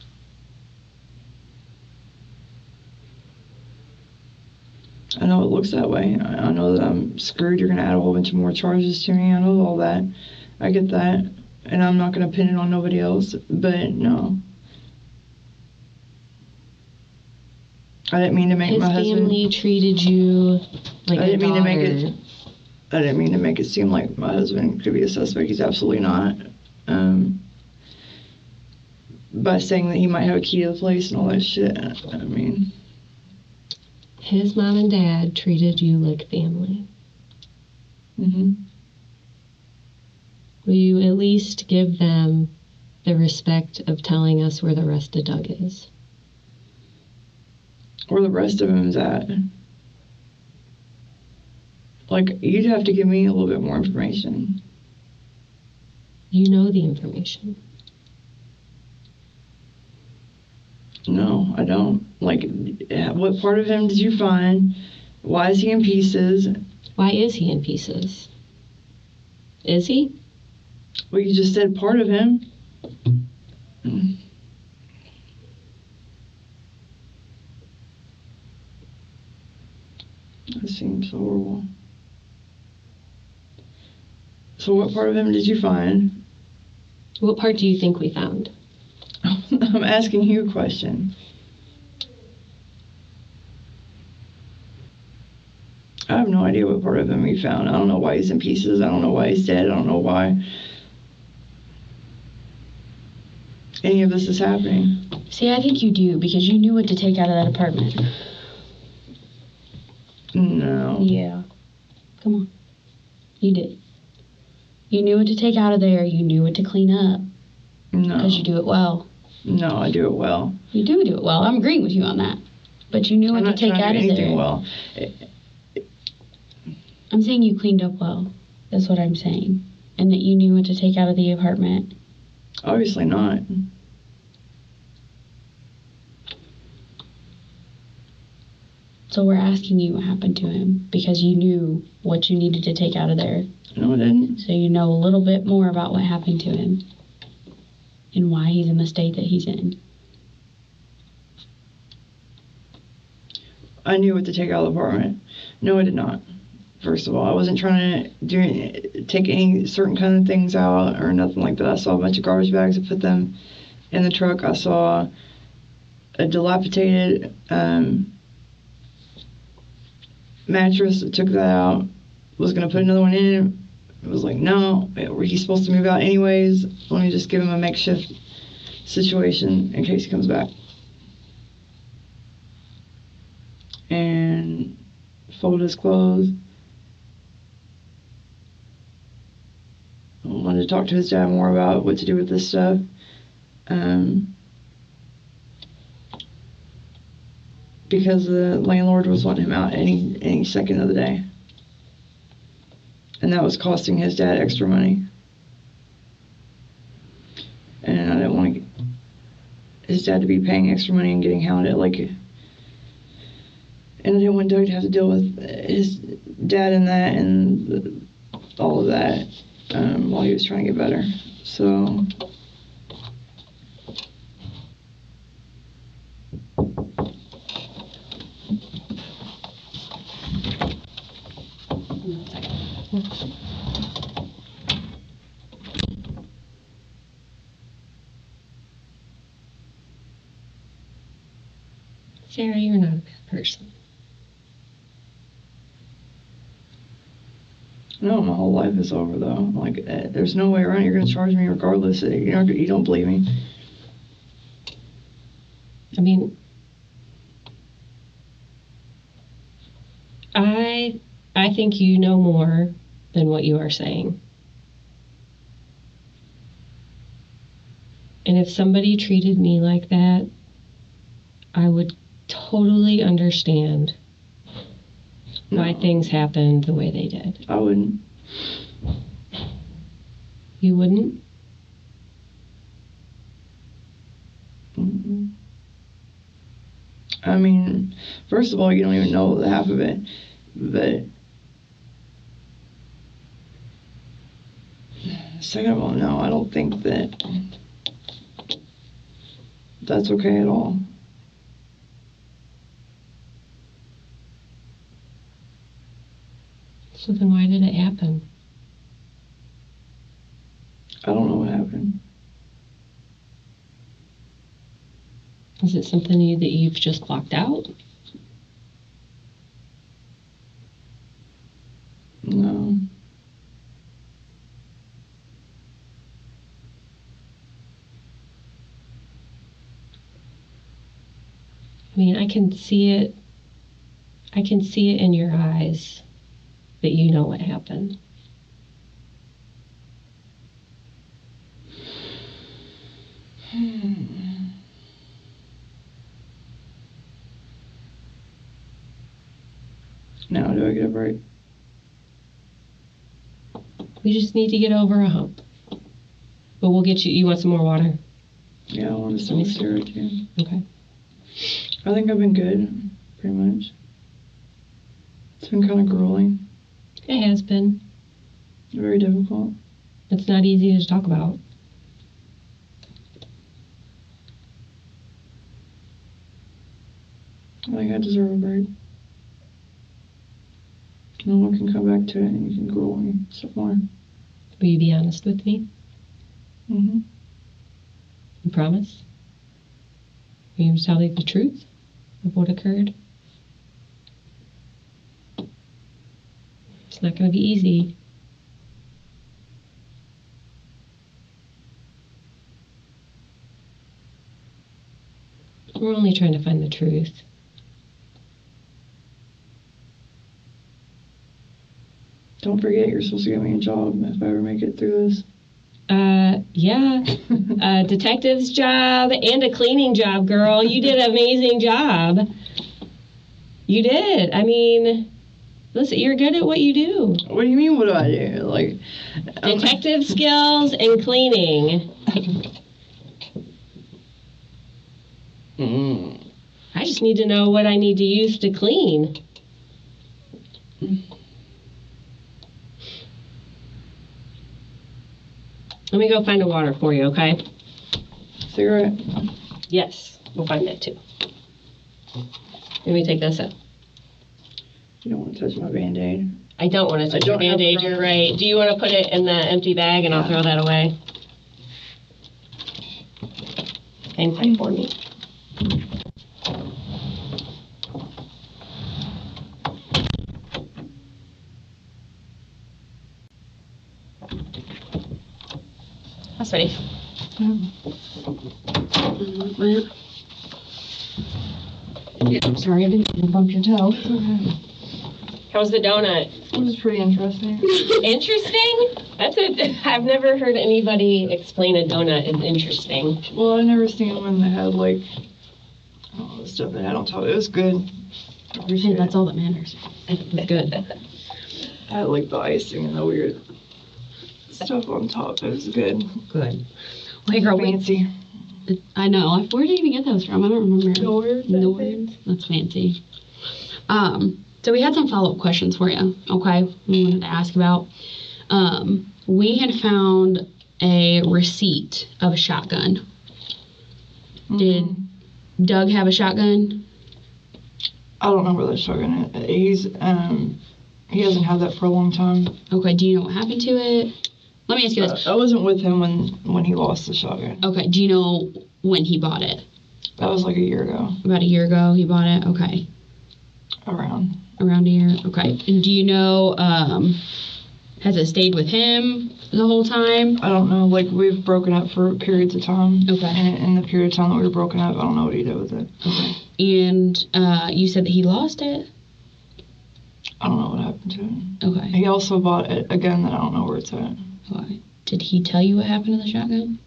I know it looks that way. I know that I'm screwed. You're going to add a whole bunch of more charges to me. I know all that. I get that. And I'm not going to pin it on nobody else. But no. I didn't mean to make His my husband... family treated you like a daughter. I didn't mean to make it seem like my husband could be a suspect. He's absolutely not. By saying that he might have a key to the place and all that shit. I mean... His mom and dad treated you like family. Mm-hmm. Will you at least give them the respect of telling us where the rest of Doug is? Where the rest of him is at. Like, you'd have to give me a little bit more information. You know the information. No, I don't. Like, what part of him did you find? Why is he in pieces? Why is he in pieces? Is he? Well, you just said part of him. So what part of him did you find? What part do you think we found? I'm asking you a question. I have no idea what part of him we found. I don't know why he's in pieces. I don't know why he's dead. I don't know why any of this is happening. See, I think you do, because you knew what to take out of that apartment. No. Yeah. Come on. You did. You knew what to take out of there. You knew what to clean up. No. Because you do it well. No, I do it well. You do it well. I'm agreeing with you on that. But you knew what to take out of there. Well. I'm saying you cleaned up well. That's what I'm saying. And that you knew what to take out of the apartment. Obviously not. So we're asking you what happened to him because you knew what you needed to take out of there. No, I didn't. So you know a little bit more about what happened to him and why he's in the state that he's in. I knew what to take out of the apartment. No, I did not. First of all, I wasn't trying to take any certain kind of things out or nothing like that. I saw a bunch of garbage bags and put them in the truck. I saw a dilapidated mattress. I took that out. Was going to put another one in. It was like, no, he's supposed to move out anyways. Let me just give him a makeshift situation in case he comes back. And fold his clothes. I wanted to talk to his dad more about what to do with this stuff. Because the landlord was wanting him out any second of the day. And that was costing his dad extra money. And I didn't want his dad to be paying extra money and getting hounded. And I didn't want Doug to have to deal with his dad and that and all of that while he was trying to get better. So Sarah, you're not a bad person. no, my whole life is over though. There's no way around it. You're going to charge me regardless. You don't believe me. I mean, I think you know more than what you are saying. And if somebody treated me like that, I would totally understand why things happened the way they did. I wouldn't. You wouldn't? Mm-mm. I mean, first of all, you don't even know the half of it. But second of all, no, I don't think that's okay at all. So then why did it happen? I don't know what happened. Is it something that you've just blocked out? No. I mean, I can see it in your eyes that you know what happened. Now, do I get a break? We just need to get over a hump. But we'll get you want some more water? Yeah, I want to send Sarah too. Okay. I think I've been good, pretty much. It's been kind of grueling. It has been. Very difficult. It's not easy to talk about. I think I deserve a break. No one can come back to it and you can grow and stuff more. Will you be honest with me? Mhm. You promise? Will you tell me the truth of what occurred? It's not going to be easy. We're only trying to find the truth. Don't forget, you're supposed to get me a job if I ever make it through this. Yeah. A detective's job and a cleaning job, girl. You did an amazing job. You did. I mean, listen, you're good at what you do. What do you mean, what do I do? Like, Detective skills and cleaning. I just need to know what I need to use to clean. Let me go find a water for you, okay? cigarette? Yes, we'll find that too. Let me take this out. You don't want to touch my Band-Aid. I don't want to touch your Band-Aid, you're right. Do you want to put it in the empty bag and I'll throw that away? Hang tight for me. That's ready. I'm sorry, I didn't bump your toe. How's the donut? It was pretty interesting. Interesting? I've never heard anybody explain a donut as interesting. Well, I never seen one that had like all the stuff they had on top. It was good. Hey, that's all that matters. It's good. I had like the icing and the weird stuff on top. It was good. Good. Hey, girl, Fancy. I know. Where did you even get those from? I don't remember. Nowhere. That's fancy. So we had some follow-up questions for you, okay, we wanted to ask about. We had found a receipt of a shotgun. Did Doug have a shotgun? I don't know where the shotgun is. He hasn't had that for a long time. Okay, do you know what happened to it? Let me ask you this. I wasn't with him when he lost the shotgun. Okay, do you know when he bought it? That was like a year ago. About a year ago he bought it? Okay. Around a year? Okay. And do you know, has it stayed with him the whole time? I don't know. Like, we've broken up for periods of time. Okay. And in the period of time that we were broken up, I don't know what he did with it. Okay. And you said that he lost it? I don't know what happened to it. Okay. He also bought a gun that I don't know where it's at. Okay. Did he tell you what happened to the shotgun?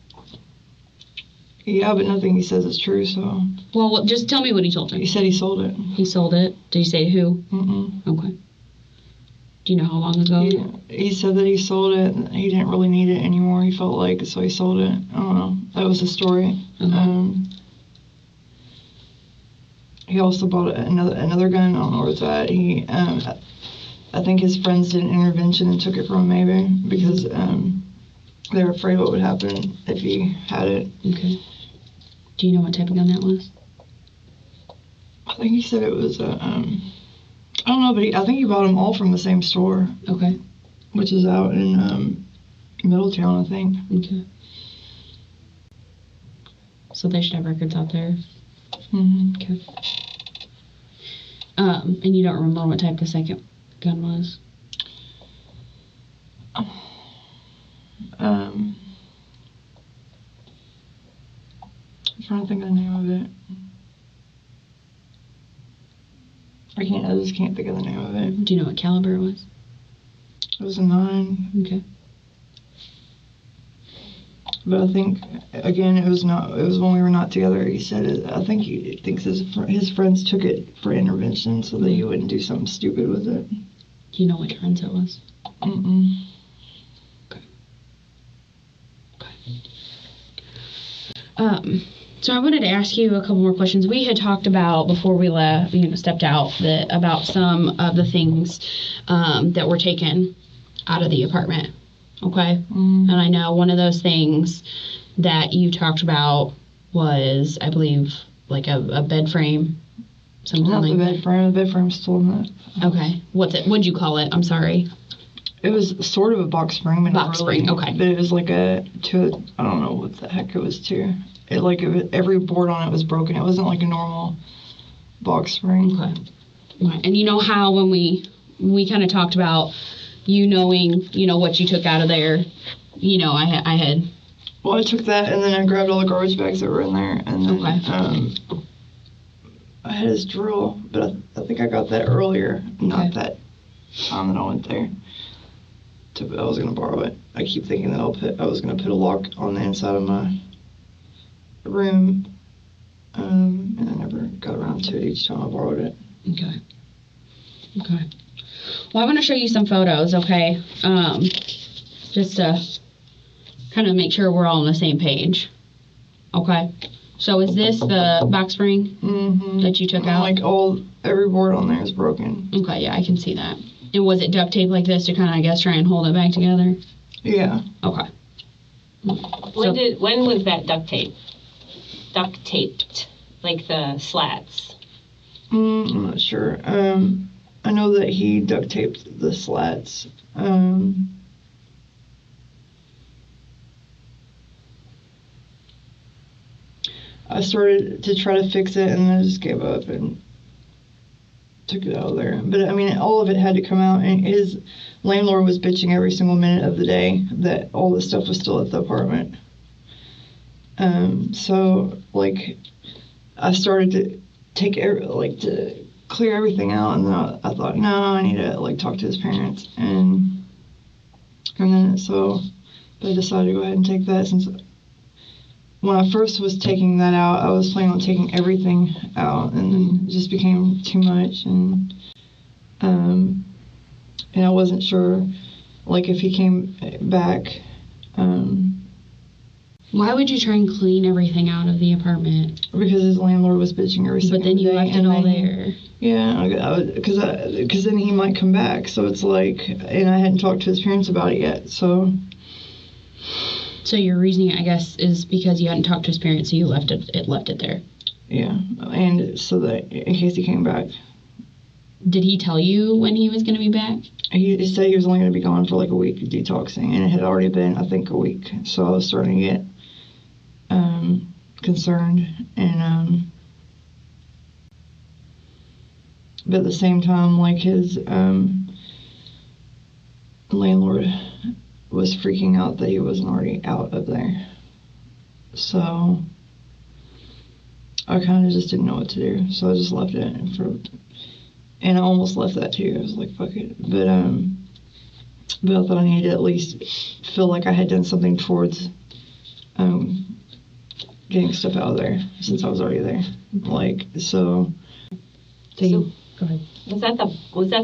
Yeah, but nothing he says is true, so. Well, just tell me what he told He you. said he sold it. He sold it? Did he say who? Mm-mm. Okay. Do you know how long ago? He said that he sold it and he didn't really need it anymore, he felt like, so he sold it. I don't know. That was the story. Okay. He also bought another gun. I don't know where it's at. He, I think his friends did an intervention and took it from him maybe because they were afraid what would happen if he had it. Okay. Do you know what type of gun that was? I think he said it was I don't know, but I think he bought them all from the same store. Okay. Which is out in Middletown, I think. Okay. So they should have records out there. Mm-hmm. Okay. And you don't remember what type the second gun was? I'm trying to think of the name of it. I just can't think of the name of it. Do you know what caliber it was? It was a 9. Okay. But I think, again, it was when we were not together. He said, I think he thinks his friends took it for intervention so that he wouldn't do something stupid with it. Do you know which friends it was? Mm-mm. So I wanted to ask you a couple more questions. We had talked about before we left, stepped out, about some of the things that were taken out of the apartment. Okay. And I know one of those things that you talked about was, I believe, like a bed frame. Something Not like the bed frame. The bed frame's still in that. Okay. What'd you call it? I'm sorry. It was sort of a box spring, but Box not really. spring, okay. But it was like I don't know what the heck it was to. Every board on it was broken. It wasn't like a normal box spring. Okay. Right. And you know how when we kind of talked about you knowing, what you took out of there, I had. Well, I took that and then I grabbed all the garbage bags that were in there, and then I had his drill, but I think I got that earlier, not that time that I went there. I was gonna borrow it. I keep thinking that I was gonna put a lock on the inside of my room, and I never got around to it each time I borrowed it. Okay. Well, I want to show you some photos, okay? Just to kind of make sure we're all on the same page. Okay. So is this the box spring that you took out? Every board on there is broken. Okay, yeah, I can see that. And was it duct tape like this to kind of, I guess, try and hold it back together? Yeah. Okay. When was that duct taped, like the slats? I'm not sure. I know that he duct taped the slats. I started to try to fix it, and then I just gave up and took it out of there. But I mean, all of it had to come out, and his landlord was bitching every single minute of the day that all the stuff was still at the apartment. So I started to to clear everything out, and then I thought, no, I need to talk to his parents, and then so I decided to go ahead and take that. Since when I first was taking that out, I was planning on taking everything out, and then it just became too much, and I wasn't sure if he came back. Why would you try and clean everything out of the apartment? Because his landlord was bitching every single day. But then you left it all there. Yeah, because then he might come back. So it's and I hadn't talked to his parents about it yet. So your reasoning, I guess, is because you hadn't talked to his parents, so you left it there. Yeah, and so that in case he came back. Did he tell you when he was going to be back? He said he was only going to be gone for a week detoxing, and it had already been, I think, a week. So I was starting to get concerned, and but at the same time, his landlord was freaking out that he wasn't already out of there. So I kind of just didn't know what to do, so I just left it and I almost left that too. I was like, fuck it. But I thought I needed to at least feel like I had done something towards getting stuff out of there since I was already there. So Go ahead. Was that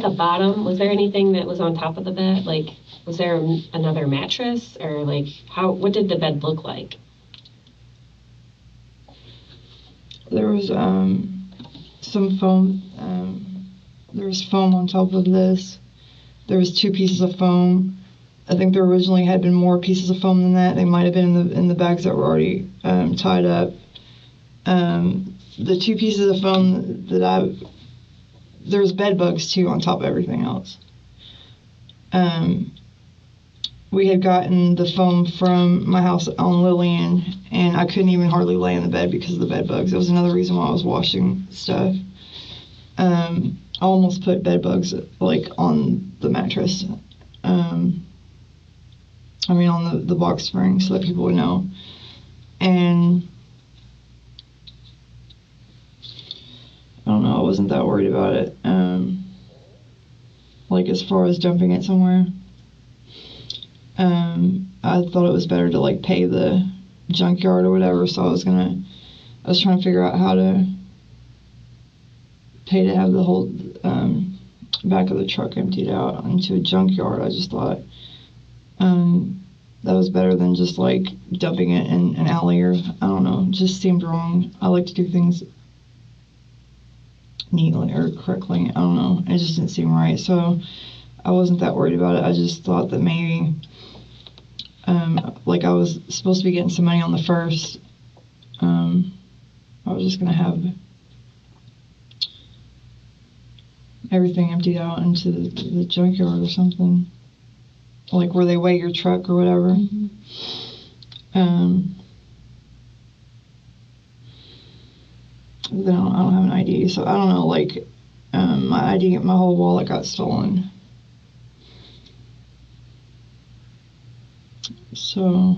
the bottom? Was there anything that was on top of the bed? Was there another mattress, or what did the bed look like? There was some foam. There was foam on top of this. There was 2 pieces of foam. I think there originally had been more pieces of foam than that. They might have been in the bags that were already tied up. The 2 pieces of foam there was bed bugs too on top of everything else. We had gotten the foam from my house on Lillian, and I couldn't even hardly lay in the bed because of the bed bugs. It was another reason why I was washing stuff. I almost put bed bugs on the mattress. On the box spring, so that people would know. And I don't know, I wasn't that worried about it. As far as dumping it somewhere, I thought it was better to pay the junkyard or whatever. So I was trying to figure out how to pay to have the whole back of the truck emptied out into a junkyard. I just thought that was better than just dumping it in an alley, or I don't know, it just seemed wrong. I like to do things neatly or correctly. I don't know, it just didn't seem right. So I wasn't that worried about it. I just thought that maybe I was supposed to be getting some money on the 1st. I was just gonna have everything emptied out into the junkyard or something. like where they weigh your truck or whatever. Then I don't have an ID, so I don't know, like, my ID, my whole wallet got stolen. So,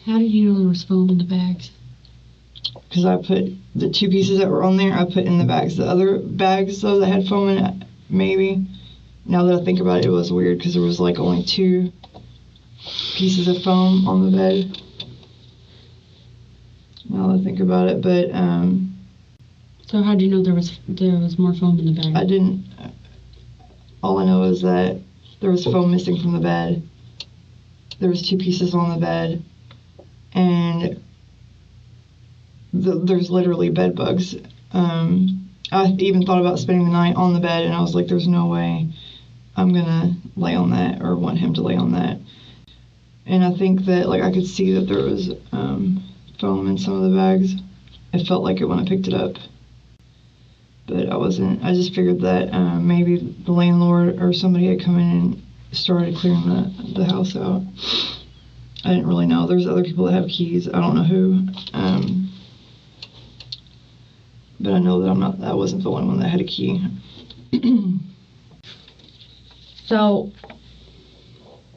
How did you know there was foam in the bags? because I put the 2 pieces that were on there, I put in the bags. The other bags, though, that had foam in it, maybe. Now that I think about it, it was weird because there was like only 2 pieces of foam on the bed. Now that I think about it, but So how did you know there was more foam in the bag? I didn't. All I know is that there was foam missing from the bed. There was 2 pieces on the bed, and there's literally bed bugs. I even thought about spending the night on the bed, and I was like, "There's no way I'm gonna lay on that or want him to lay on that." And I think that like I could see that there was foam in some of the bags. It felt like it when I picked it up. But I wasn't. I just figured that maybe the landlord or somebody had come in and started clearing the house out. I didn't really know. There's other people that have keys. I don't know who. But I know that I wasn't the only one that had a key. So,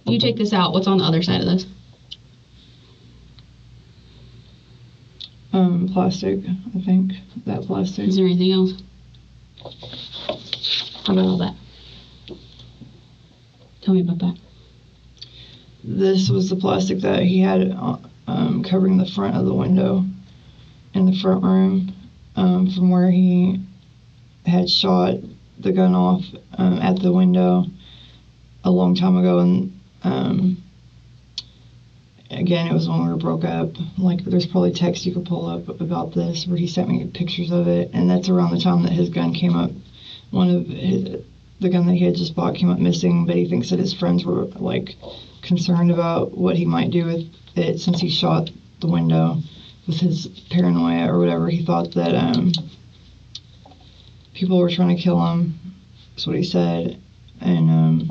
you take this out. What's on the other side of this? Plastic. I think that plastic. Is there anything else? How about all that? Tell me about that. This was the plastic that he had covering the front of the window in the front room from where he had shot the gun off at the window a long time ago. And again, it was when we were broke up. Like, there's probably text you could pull up about this where he sent me pictures of it. And that's around the time that his gun came up. The gun that he had just bought came up missing, but he thinks that his friends were like concerned about what he might do with it since he shot the window with his paranoia or whatever. He thought that people were trying to kill him. That's what he said. And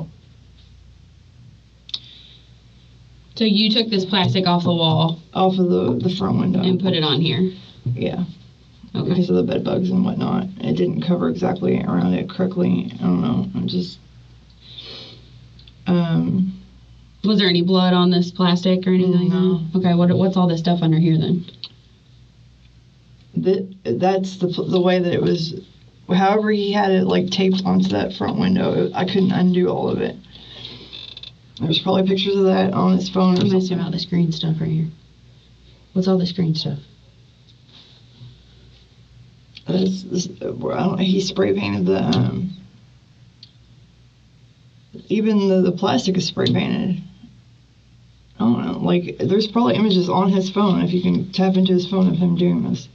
So you took this plastic off the wall off of the front window and put it on here. Yeah. Okay. Because of the bed bugs and whatnot. It didn't cover exactly around it correctly. I don't know. I'm just Was there any blood on this plastic or anything? No. Okay. What's all this stuff under here then? that's the way that it was. However he had it like taped onto that front window, I couldn't undo all of it. There's probably pictures of that on his phone or I'm asking something. about this green stuff right here. What's all this green stuff? He spray painted the even the plastic is spray painted. I don't know. Like, there's probably images on his phone if you can tap into his phone of him doing this.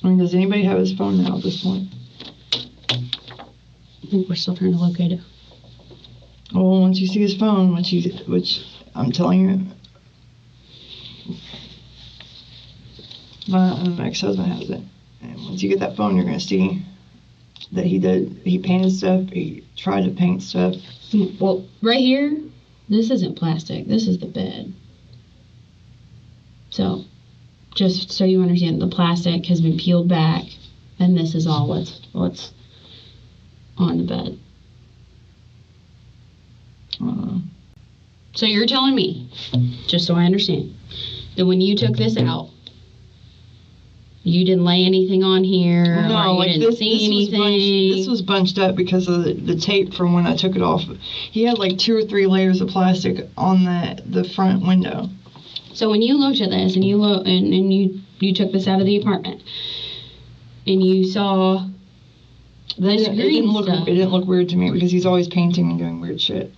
I mean, does anybody have his phone now at this point? I think we're still trying to locate it. Well, once you see his phone, which I'm telling you, my ex-husband has it. And once you get that phone, you're going to see that he painted stuff, he tried to paint stuff. Well, right here, this isn't plastic. This is the bed. So, just so you understand, the plastic has been peeled back, and this is all what's on the bed. So you're telling me, just so I understand, that when you took this out, you didn't lay anything on here, No, or you didn't see anything? This was bunched up because of the tape from when I took it off. He had like 2 or 3 layers of plastic on the front window. So when you looked at this and you took this out of the apartment and you saw this It green stuff. didn't look weird to me because he's always painting and doing weird shit.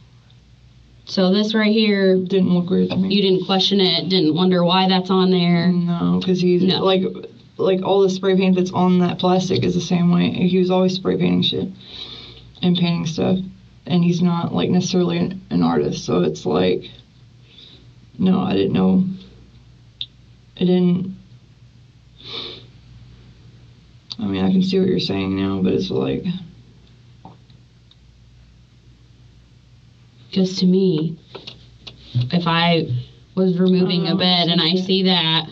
So this right here, It didn't look weird to me. you didn't question it, didn't wonder why that's on there. No, because he's No. like all the spray paint that's on that plastic is the same way. He was always spray painting shit and painting stuff, and he's not like necessarily an artist. So it's like, no, I didn't know. I didn't. I mean, I can see what you're saying now, but it's like, Because to me, if I was removing a bed and I see that,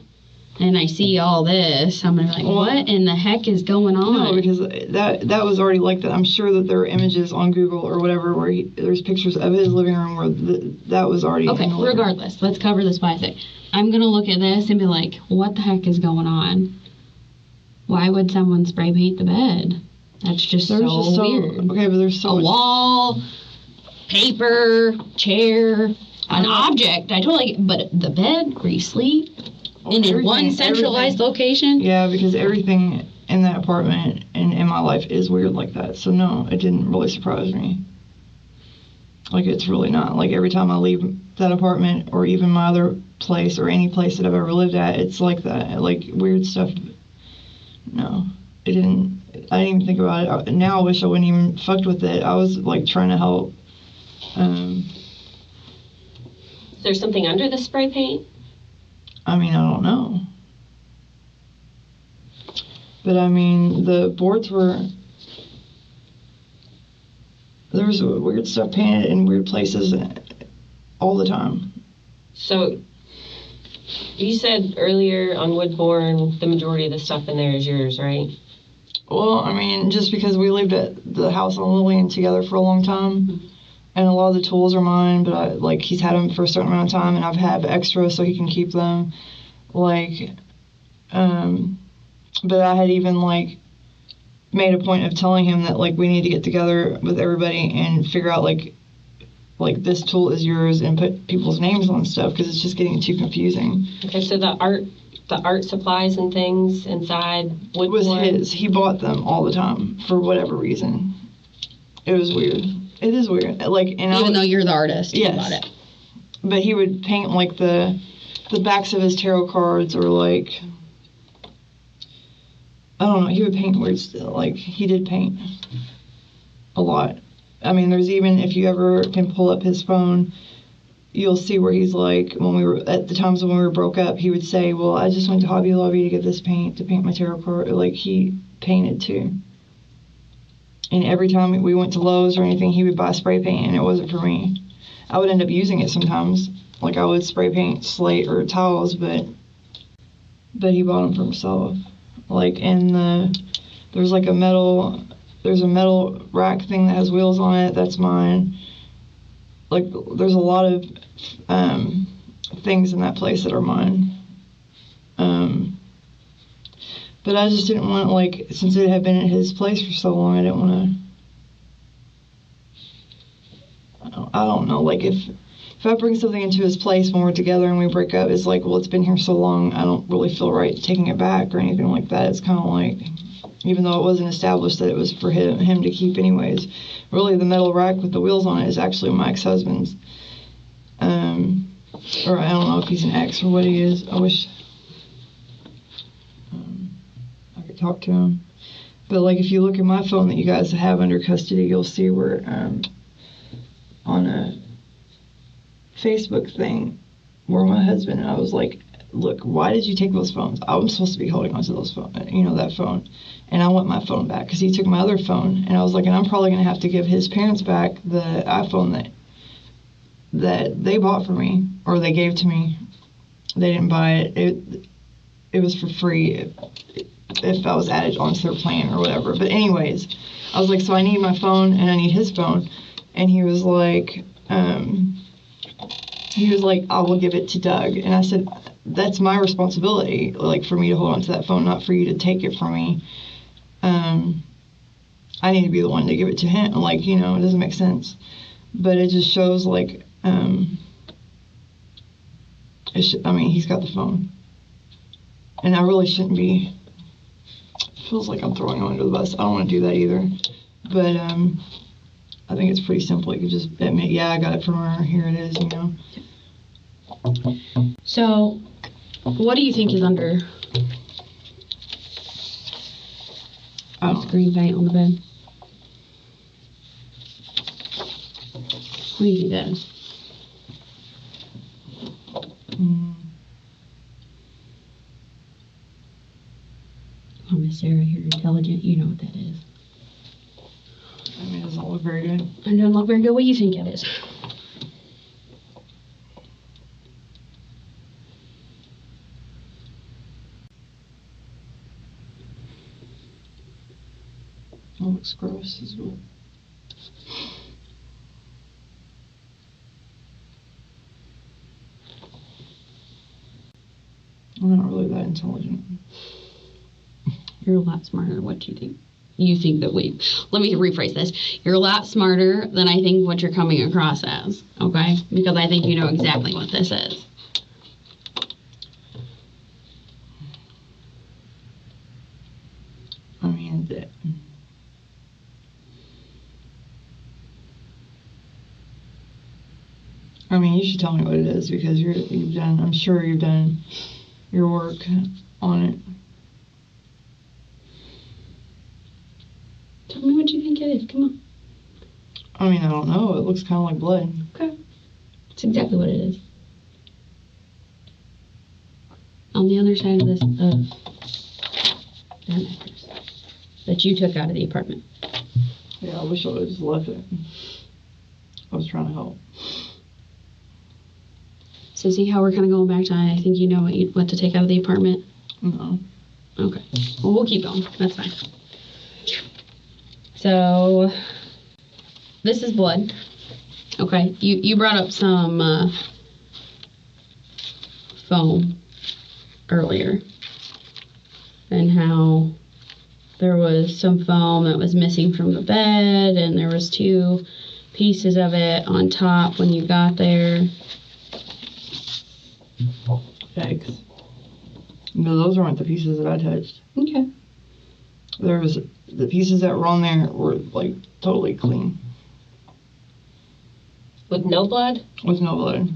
and I see all this, I'm gonna be like, Well, what in the heck is going on? no, because that was already like that. I'm sure that there are images on Google or whatever where there's pictures of his living room where that was already. Okay, in the living room. regardless, let's cover this by a sec. I'm gonna look at this and be like, what the heck is going on? Why would someone spray paint the bed? That's just There's so just weird. Okay, but there's so A much. wall, paper, chair, an object. I totally. But the bed where you sleep in one centralized location. Yeah, because everything in that apartment and in my life is weird like that. So no, it didn't really surprise me. Like, it's really not. Like, every time I leave that apartment or even my other place or any place that I've ever lived at, it's like that. Like, weird stuff. No, it didn't. I didn't even think about it. Now I wish I wouldn't even fucked with it. I was like trying to help. Is there something under the spray paint? I mean, I don't know. But I mean, the boards were. There was weird stuff painted in weird places all the time. So, you said earlier on Woodbourne, the majority of the stuff in there is yours, right? Well, I mean, just because we lived at the house on Lillian together for a long time, and a lot of the tools are mine, but he's had them for a certain amount of time, and I've had extra so he can keep them. But I had even made a point of telling him that we need to get together with everybody and figure out like this tool is yours and put people's names on stuff because it's just getting too confusing. Okay, so the art supplies and things inside It was his. He bought them all the time for whatever reason. It was weird. It is weird. Even though you're the artist, yes. you bought it. But he would paint the backs of his tarot cards or I don't know. He would paint weird stuff. He did paint a lot. I mean, there's even, if you ever can pull up his phone, you'll see where he's when we were, at the times when we were broke up, he would say, well, I just went to Hobby Lobby to get this paint, to paint my tarot card. He painted too. And every time we went to Lowe's or anything, he would buy spray paint, and it wasn't for me. I would end up using it sometimes. I would spray paint slate or tiles, but he bought them for himself. There's a metal rack thing that has wheels on it. That's mine. There's a lot of things in that place that are mine. But I just didn't want, since it had been at his place for so long, I didn't want to, I don't know, if I bring something into his place when we're together and we break up, it's well, it's been here so long, I don't really feel right taking it back or anything like that. It's kind of even though it wasn't established that it was for him to keep anyways, really the metal rack with the wheels on it is actually my ex-husband's. Or I don't know if he's an ex or what he is. I wish I could talk to him. But if you look at my phone that you guys have under custody, you'll see where on a Facebook thing where my husband and I was look, why did you take those phones? I'm supposed to be holding onto those phones, that phone. And I want my phone back because he took my other phone. And I was and I'm probably going to have to give his parents back the iPhone that they bought for me, or they gave to me. They didn't buy it. It was for free if I was added onto their plan or whatever. But anyways, I was so I need my phone and I need his phone. And he was I will give it to Doug. And I said, that's my responsibility, for me to hold on to that phone, not for you to take it from me. I need to be the one to give it to him. It doesn't make sense. But it just shows, he's got the phone. And I really shouldn't be. It feels like I'm throwing him under the bus. I don't want to do that either. But I think it's pretty simple. You can just admit, yeah, I got it from her. Here it is, So, what do you think is under green paint on the bed? What do you think that is? Mm. Let me honest, Sarah. You're intelligent. You know what that is. I mean, it doesn't look very good. It doesn't look very good. What do you think it is? It looks gross as well. I'm not really that intelligent. You're a lot smarter than what you think. You think that let me rephrase this. You're a lot smarter than I think what you're coming across as, okay? Because I think you know exactly what this is. I mean, you should tell me what it is because I'm sure you've done your work on it. Tell me what you think it is. Come on. I mean, I don't know. It looks kind of like blood. Okay. That's exactly what it is. On the other side of this, that mattress that you took out of the apartment. Yeah, I wish I would have just left it. I was trying to help. So see how we're kind of going back to, I think you know what to take out of the apartment? No. Okay. Well, we'll keep going. That's fine. So, this is blood. Okay. You brought up some foam earlier. And how there was some foam that was missing from the bed. And there was 2 pieces of it on top when you got there. Yikes. No, those weren't the pieces that I touched. Okay. The pieces that were on there were like totally clean. With no blood? With no blood.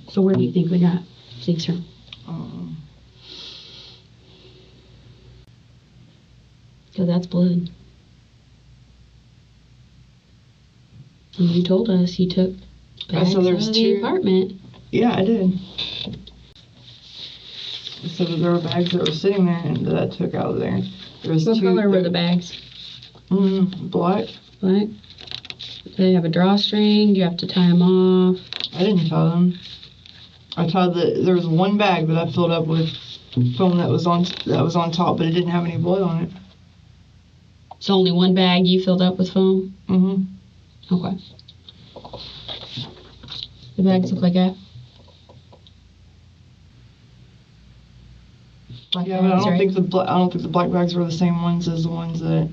So where do you think we got things from? Because that's blood. And you told us you took bags So there's out of the 2 apartment. Yeah, I did. So there were bags that were sitting there and that I took out of there. There was What 2. color were the bags? Black. Black? Do they have a drawstring? Do you have to tie them off? I didn't tie them. I tied there was 1 bag that I filled up with foam that was on top, but it didn't have any blood on it. So only 1 bag you filled up with foam? Mm-hmm. Okay. The bags look like that? Black Yeah, but I bags, don't right? think the black bags were the same ones as the ones that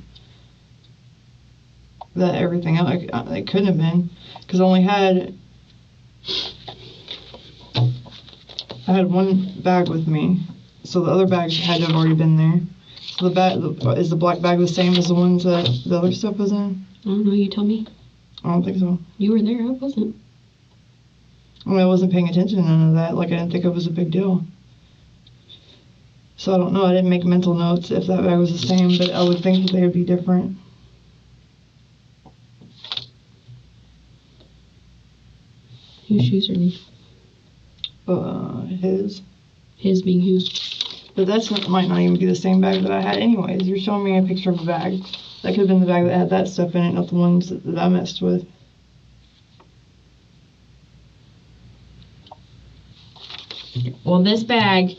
everything else. They couldn't have been because I had 1 bag with me, so the other bags had to have already been there. So is the black bag the same as the ones that the other stuff was in? I don't know, you tell me. I don't think so. You were there, I wasn't. I mean, I wasn't paying attention to none of that. Like, I didn't think it was a big deal. So I don't know. I didn't make mental notes if that bag was the same, but I would think that they would be different. Whose shoes are these? His. His being who? But might not even be the same bag that I had anyways. You're showing me a picture of a bag. That could have been the bag that had that stuff in it, not the ones that I messed with. Well, this bag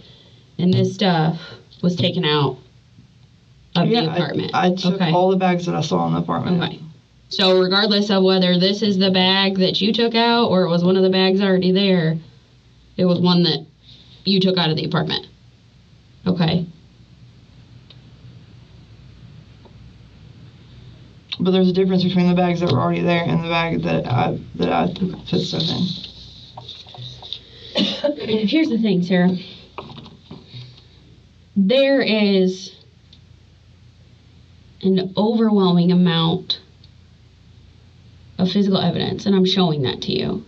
and this stuff was taken out of the apartment. I took okay. all the bags that I saw in the apartment. Okay. So regardless of whether this is the bag that you took out or it was one of the bags already there, it was one that you took out of the apartment. Okay. But there's a difference between the bags that were already there and the bag that I put stuff in. Here's the thing, Sarah. There is an overwhelming amount of physical evidence, and I'm showing that to you.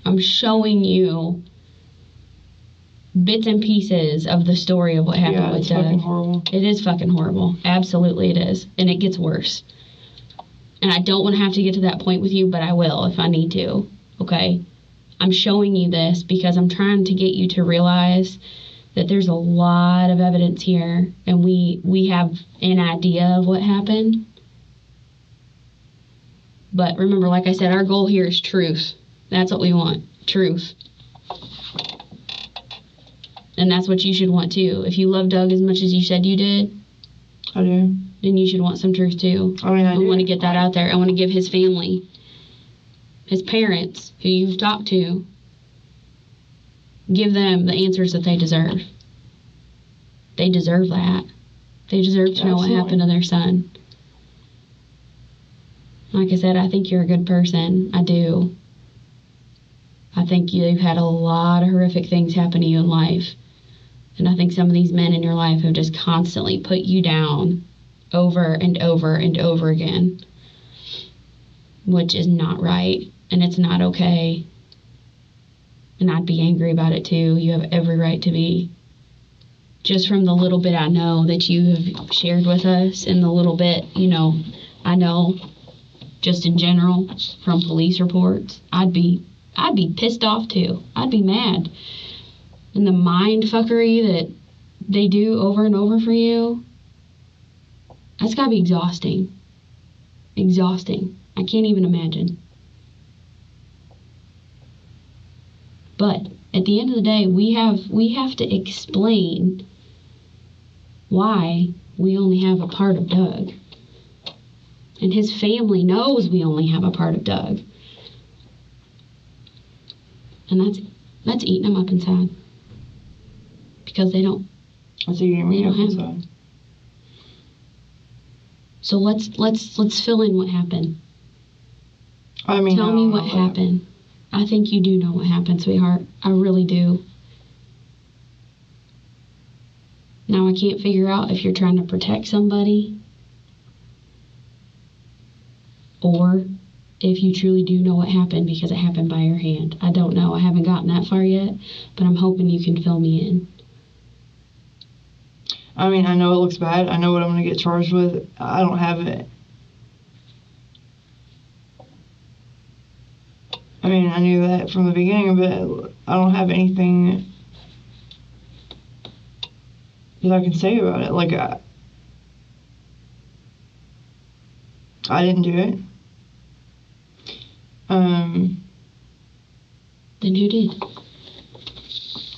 I'm showing you bits and pieces of the story of what happened with Doug. Fucking horrible. It is fucking horrible. Absolutely it is. And it gets worse. And I don't want to have to get to that point with you, but I will if I need to. Okay? I'm showing you this because I'm trying to get you to realize that there's a lot of evidence here, and we have an idea of what happened. But remember, like I said, our goal here is truth. That's what we want, truth. And that's what you should want too. If you love Doug as much as you said you did, I do. then you should want some truth too. I mean, I do. want to get that out there. I want to give his family, his parents, who you've talked to, give them the answers that they deserve. They deserve that. They deserve to know what happened to their son. Like I said, I think you're a good person. I do. I think you've had a lot of horrific things happen to you in life. And I think some of these men in your life have just constantly put you down over and over and over again, which is not right, and it's not okay. And I'd be angry about it too. You have every right to be. Just from the little bit I know that you have shared with us, and the little bit, I know just in general from police reports, I'd be pissed off too. I'd be mad. And the mind fuckery that they do over and over for you, that's gotta be exhausting. Exhausting. I can't even imagine. But at the end of the day, we have to explain why we only have a part of Doug. And his family knows we only have a part of Doug. And that's eating them up inside. Because they don't. That's eating me They up don't have inside. So let's fill in what happened. I mean, Tell me what happened. I think you do know what happened, sweetheart. I really do. Now I can't figure out if you're trying to protect somebody or if you truly do know what happened because it happened by your hand. I don't know. I haven't gotten that far yet, but I'm hoping you can fill me in. I mean, I know it looks bad. I know what I'm going to get charged with. I don't have it. I mean, I knew that from the beginning, but I don't have anything that I can say about it. Like, I didn't do it. Then who did?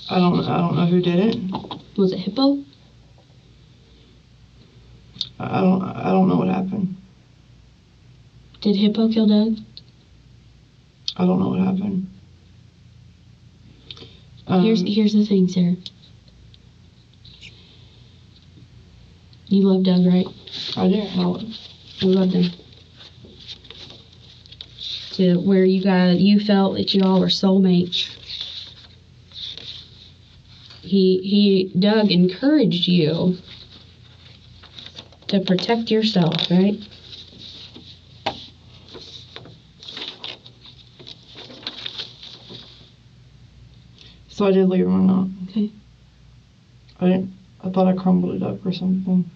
I don't know who did it. Was it Hippo? I don't know what happened. Did Hippo kill Doug? I don't know what happened. Here's the thing, Sarah. You love Doug, right? I didn't. I loved him. To where you felt that you all were soulmates. Doug encouraged you to protect yourself, right? So I did leave him or not. Okay. I thought I crumbled it up or something.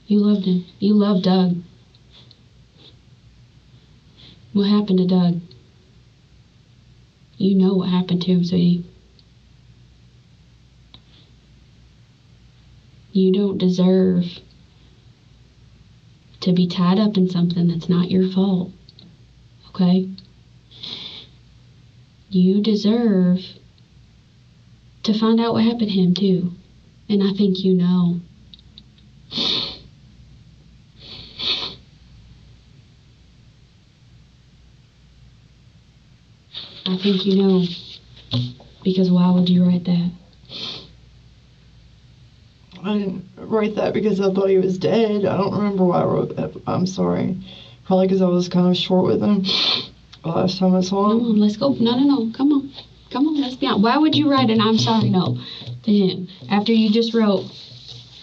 You loved him. You loved Doug. What happened to Doug? You know what happened to him, sweetie. You don't deserve to be tied up in something that's not your fault. Okay? You deserve to find out what happened to him, too. And I think you know. I think you know. Because why would you write that? I didn't write that because I thought he was dead. I don't remember why I wrote that. I'm sorry. Probably because I was kind of short with him the last time I saw him. Come on, let's go. No. Come on, let's be honest. Why would you write an I'm sorry no to him after you just wrote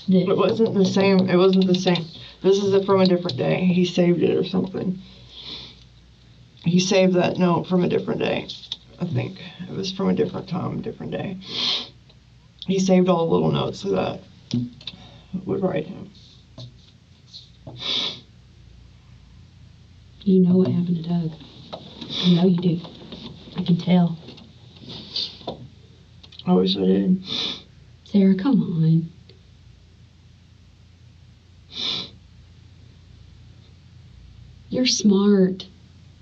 this? It wasn't the same. This is from a different day. He saved it or something. He saved that note from a different day. I think it was from a different time, a different day. He saved all the little notes so that would write him. You know what happened to Doug. I know you do. I can tell. I wish I did. Sarah, come on. You're smart,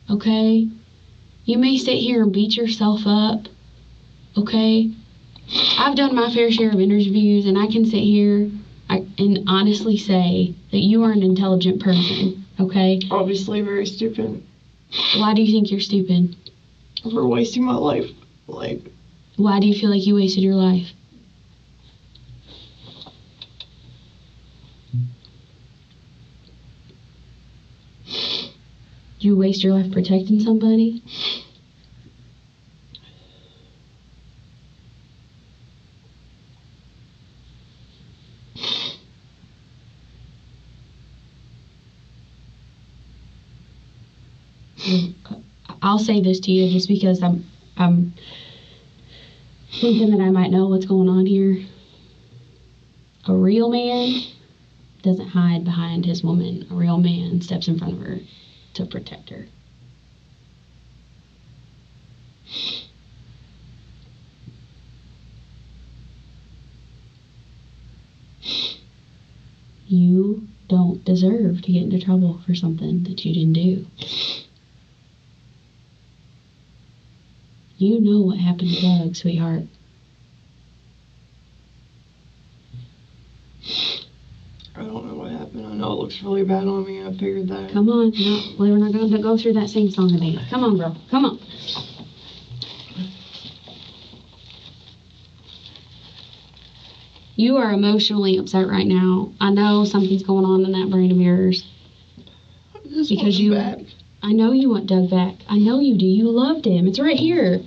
okay? You may sit here and beat yourself up, okay? I've done my fair share of interviews, and I can sit here and honestly say that you are an intelligent person, okay? Obviously very stupid Why do you think you're stupid? for wasting my life. Like, Why do you feel like you wasted your life? You waste your life protecting somebody? I'll say this to you just because I'm thinking that I might know what's going on here. A real man doesn't hide behind his woman. A real man steps in front of her to protect her. You don't deserve to get into trouble for something that you didn't do. You know what happened to Doug, sweetheart. I don't know what happened. I know it looks really bad on me. I figured that. Come on. No, we're not going to go through that same song again. Come on, girl. Come on. You are emotionally upset right now. I know something's going on in that brain of yours. I just want Because him you, back. I know you want Doug back. I know you do. You loved him. It's right here.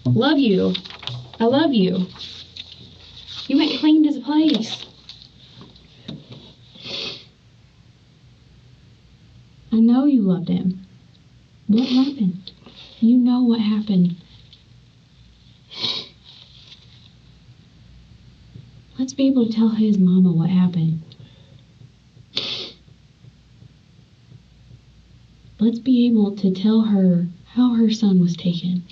Love you. I love you. You went and cleaned his place. I know you loved him. What happened? You know what happened. Let's be able to tell his mama what happened. Let's be able to tell her how her son was taken.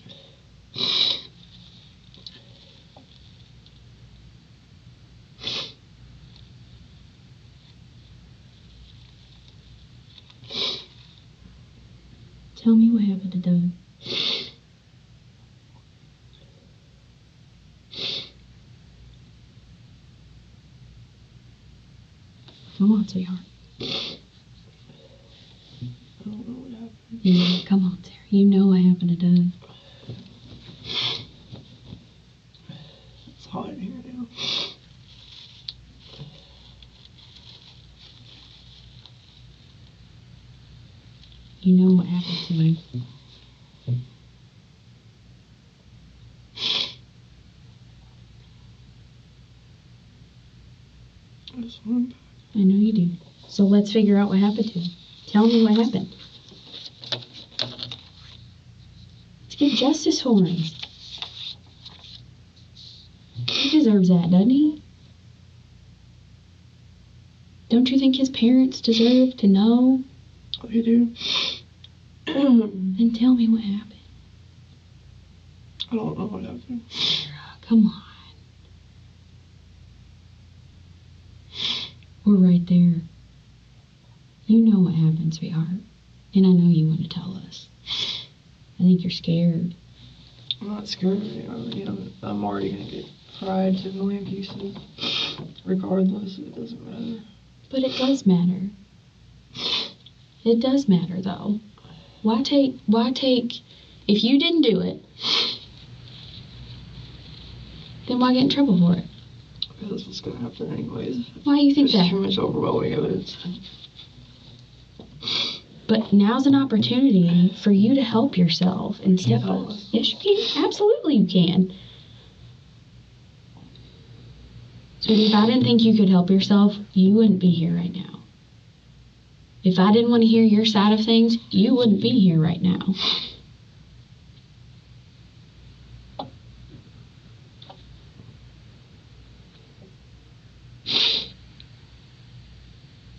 Tell me what happened to Doug. Come on, sweetheart. I don't know what happened. Yeah, come on, Sarah. You know what happened to Doug. It's hot in here now. You know what happened to him. I just want him back. I know you do. So let's figure out what happened to him. Tell me what happened. Let's get justice for him. He deserves that, doesn't he? Don't you think his parents deserve to know? Oh, you do? Then tell me what happened. I don't know what happened. Sarah, come on. We're right there. You know what happened, sweetheart. And I know you want to tell us. I think you're scared. I'm not scared. I'm already going to get fried to a million pieces. Regardless, it doesn't matter. But it does matter. It does matter, though. Why take, if you didn't do it, then why get in trouble for it? Because that's what's going to happen anyways. Why do you think There's that? too much overwhelming evidence. But now's an opportunity for you to help yourself and step up. Yes, you can. Absolutely, you can. So if I didn't think you could help yourself, you wouldn't be here right now. If I didn't want to hear your side of things, you wouldn't be here right now.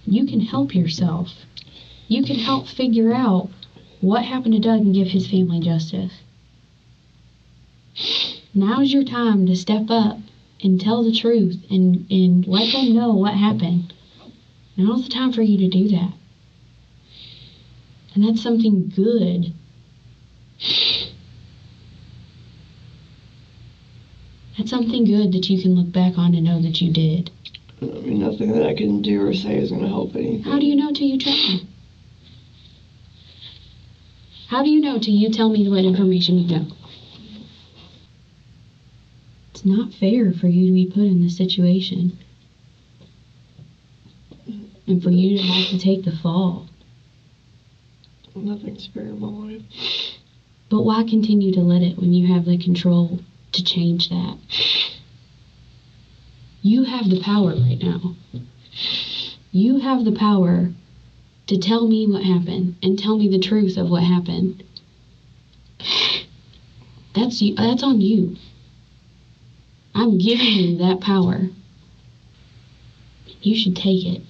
You can help yourself. You can help figure out what happened to Doug and give his family justice. Now's your time to step up and tell the truth and let them know what happened. Now's the time for you to do that. And that's something good. That's something good that you can look back on and know that you did. I mean, nothing that I can do or say is going to help anything. How do you know till you try? How do you know till you tell me what information you know? It's not fair for you to be put in this situation. And for you to have to take the fall. Nothing's fair in my life. But why continue to let it when you have the control to change that? You have the power right now. You have the power to tell me what happened and tell me the truth of what happened. That's you. That's on you. I'm giving you that power. You should take it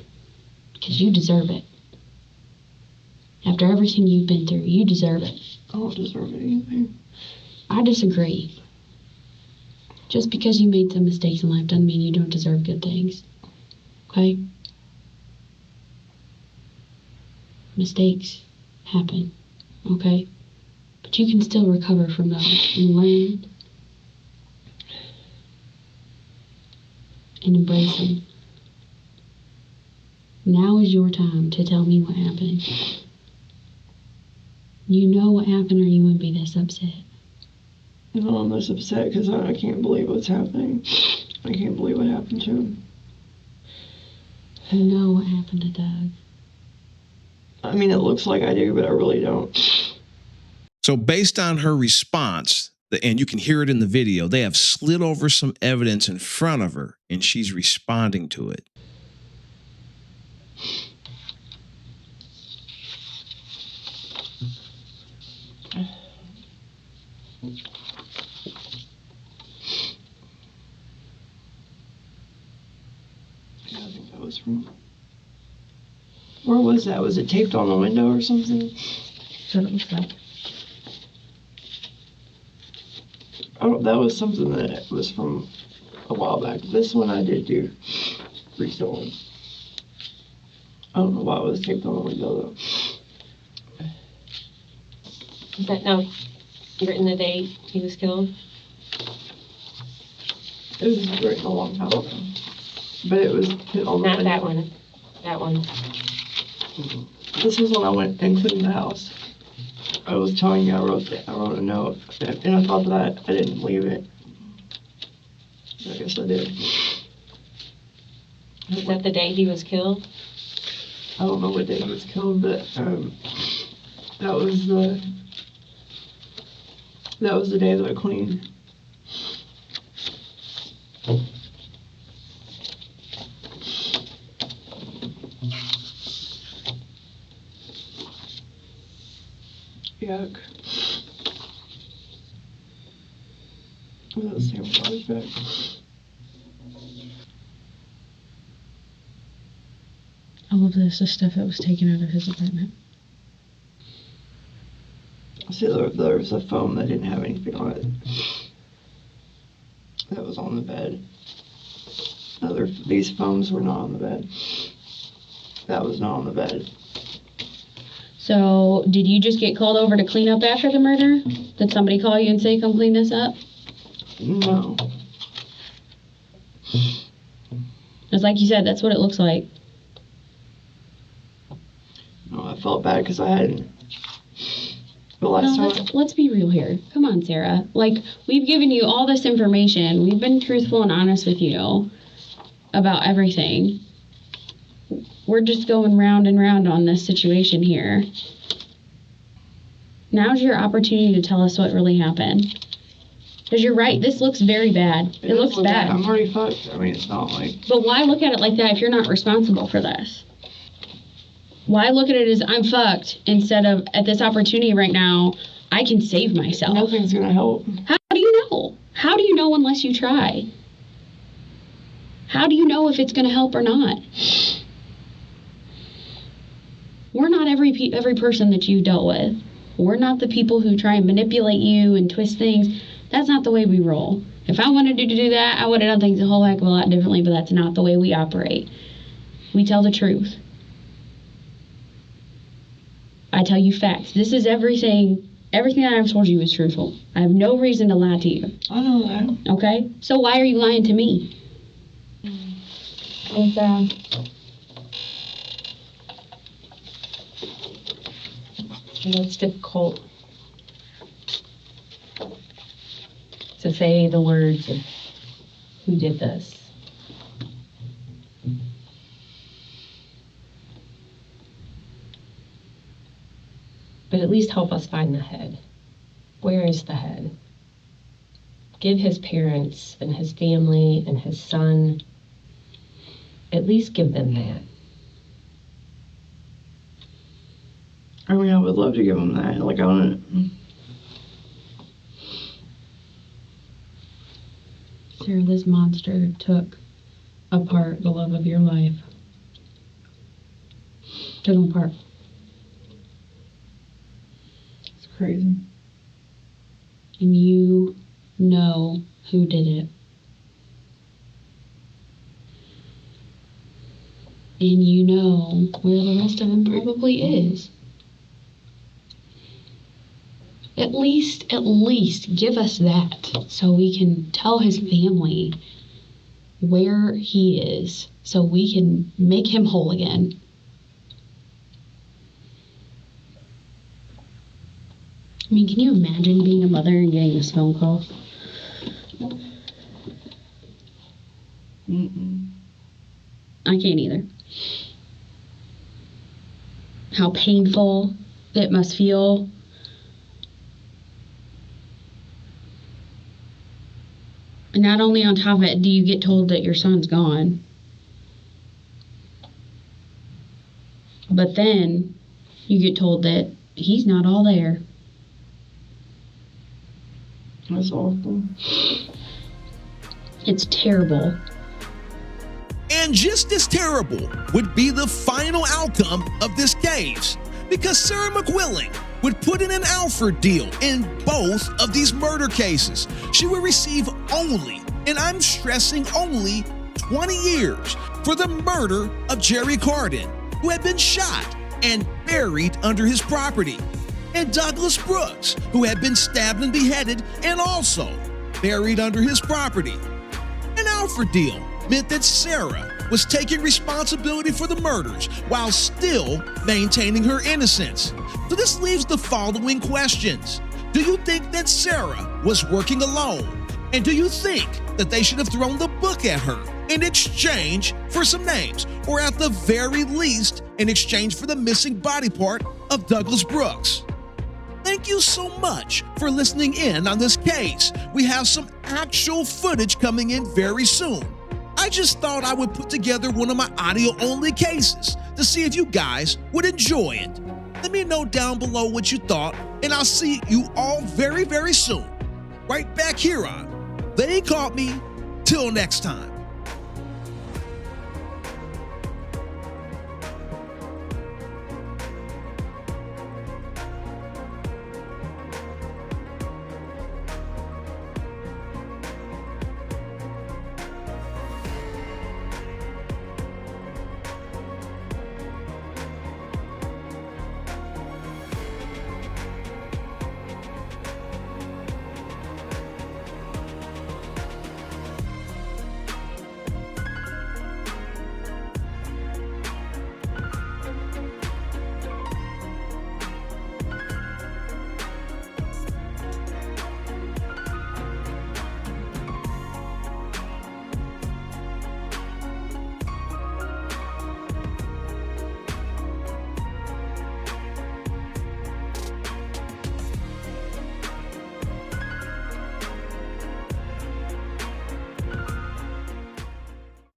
because you deserve it. After everything you've been through, you deserve it. I don't deserve anything. I disagree. Just because you made some mistakes in life doesn't mean you don't deserve good things. Okay? Mistakes happen. Okay? But you can still recover from those and learn and embrace them. Now is your time to tell me what happened. You know what happened or you wouldn't be this upset. No, I'm less upset because I can't believe what's happening. I can't believe what happened to him. You know what happened to Doug. I mean, it looks like I do, but I really don't. So based on her response, and you can hear it in the video, they have slid over some evidence in front of her, and she's responding to it. Yeah, I think that was from... Where was that? Was it taped on the window or something? So it looks like. Oh, that was something that was from a while back. This one I did do recently. I don't know why it was taped on the window though. Is that no? Written the date he was killed? It was written a long time ago. But it was put on the Not window. that one. That one. This was when I went and cleaned the house. I was telling you I wrote a note, and I thought that I didn't leave it. I guess I did. Is that the day he was killed? I don't know what day he was killed, but that was the day that I cleaned. Yuck. Was that the same flashback? All of this is stuff that was taken out of his apartment. See, there was a phone that didn't have anything on it. That was on the bed. These phones were not on the bed. That was not on the bed. So, did you just get called over to clean up after the murder? Did somebody call you and say, come clean this up? No. It's like you said, that's what it looks like. No, I felt bad because I hadn't. The last No, time. let's be real here. Come on, Sarah. Like, we've given you all this information. We've been truthful and honest with you about everything. We're just going round and round on this situation here. Now's your opportunity to tell us what really happened. Because you're right, this looks very bad. It looks bad. I'm already fucked. I mean, it's not like. But why look at it like that if you're not responsible for this? Why look at it as I'm fucked instead of at this opportunity right now, I can save myself? Nothing's gonna help. How do you know? How do you know unless you try? How do you know if it's going to help or not? We're not every person that you've dealt with. We're not the people who try and manipulate you and twist things. That's not the way we roll. If I wanted to do that, I would have done things a whole heck of a lot differently, but that's not the way we operate. We tell the truth. I tell you facts. This is everything that I've told you is truthful. I have no reason to lie to you. I know that. Okay? So why are you lying to me? It's difficult to say the words of who did this. But at least help us find the head. Where is the head? Give his parents and his family and his son, at least give them that. I mean, I would love to give them that. Like, I want to. Sarah, this monster took apart the love of your life. Took them apart. It's crazy. And you know who did it. And you know where the rest of them probably is. At least give us that so we can tell his family where he is so we can make him whole again. I mean, can you imagine being a mother and getting this phone call? I can't either. How painful it must feel. And not only on top of it do you get told that your son's gone, but then you get told that he's not all there. That's awful. It's terrible. And just as terrible would be the final outcome of this case, because Sarah McQuilling would put in an Alford deal in both of these murder cases. She would receive only, and I'm stressing only, 20 years for the murder of Jerry Carden, who had been shot and buried under his property, and Douglas Brooks, who had been stabbed and beheaded and also buried under his property. An Alford deal meant that Sarah was taking responsibility for the murders while still maintaining her innocence. So this leaves the following questions. Do you think that Sarah was working alone? And do you think that they should have thrown the book at her in exchange for some names, or at the very least, in exchange for the missing body part of Douglas Brooks? Thank you so much for listening in on this case. We have some actual footage coming in very soon. I just thought I would put together one of my audio-only cases to see if you guys would enjoy it. Let me know down below what you thought, and I'll see you all very, very soon, right back here on They Caught Me. Till next time.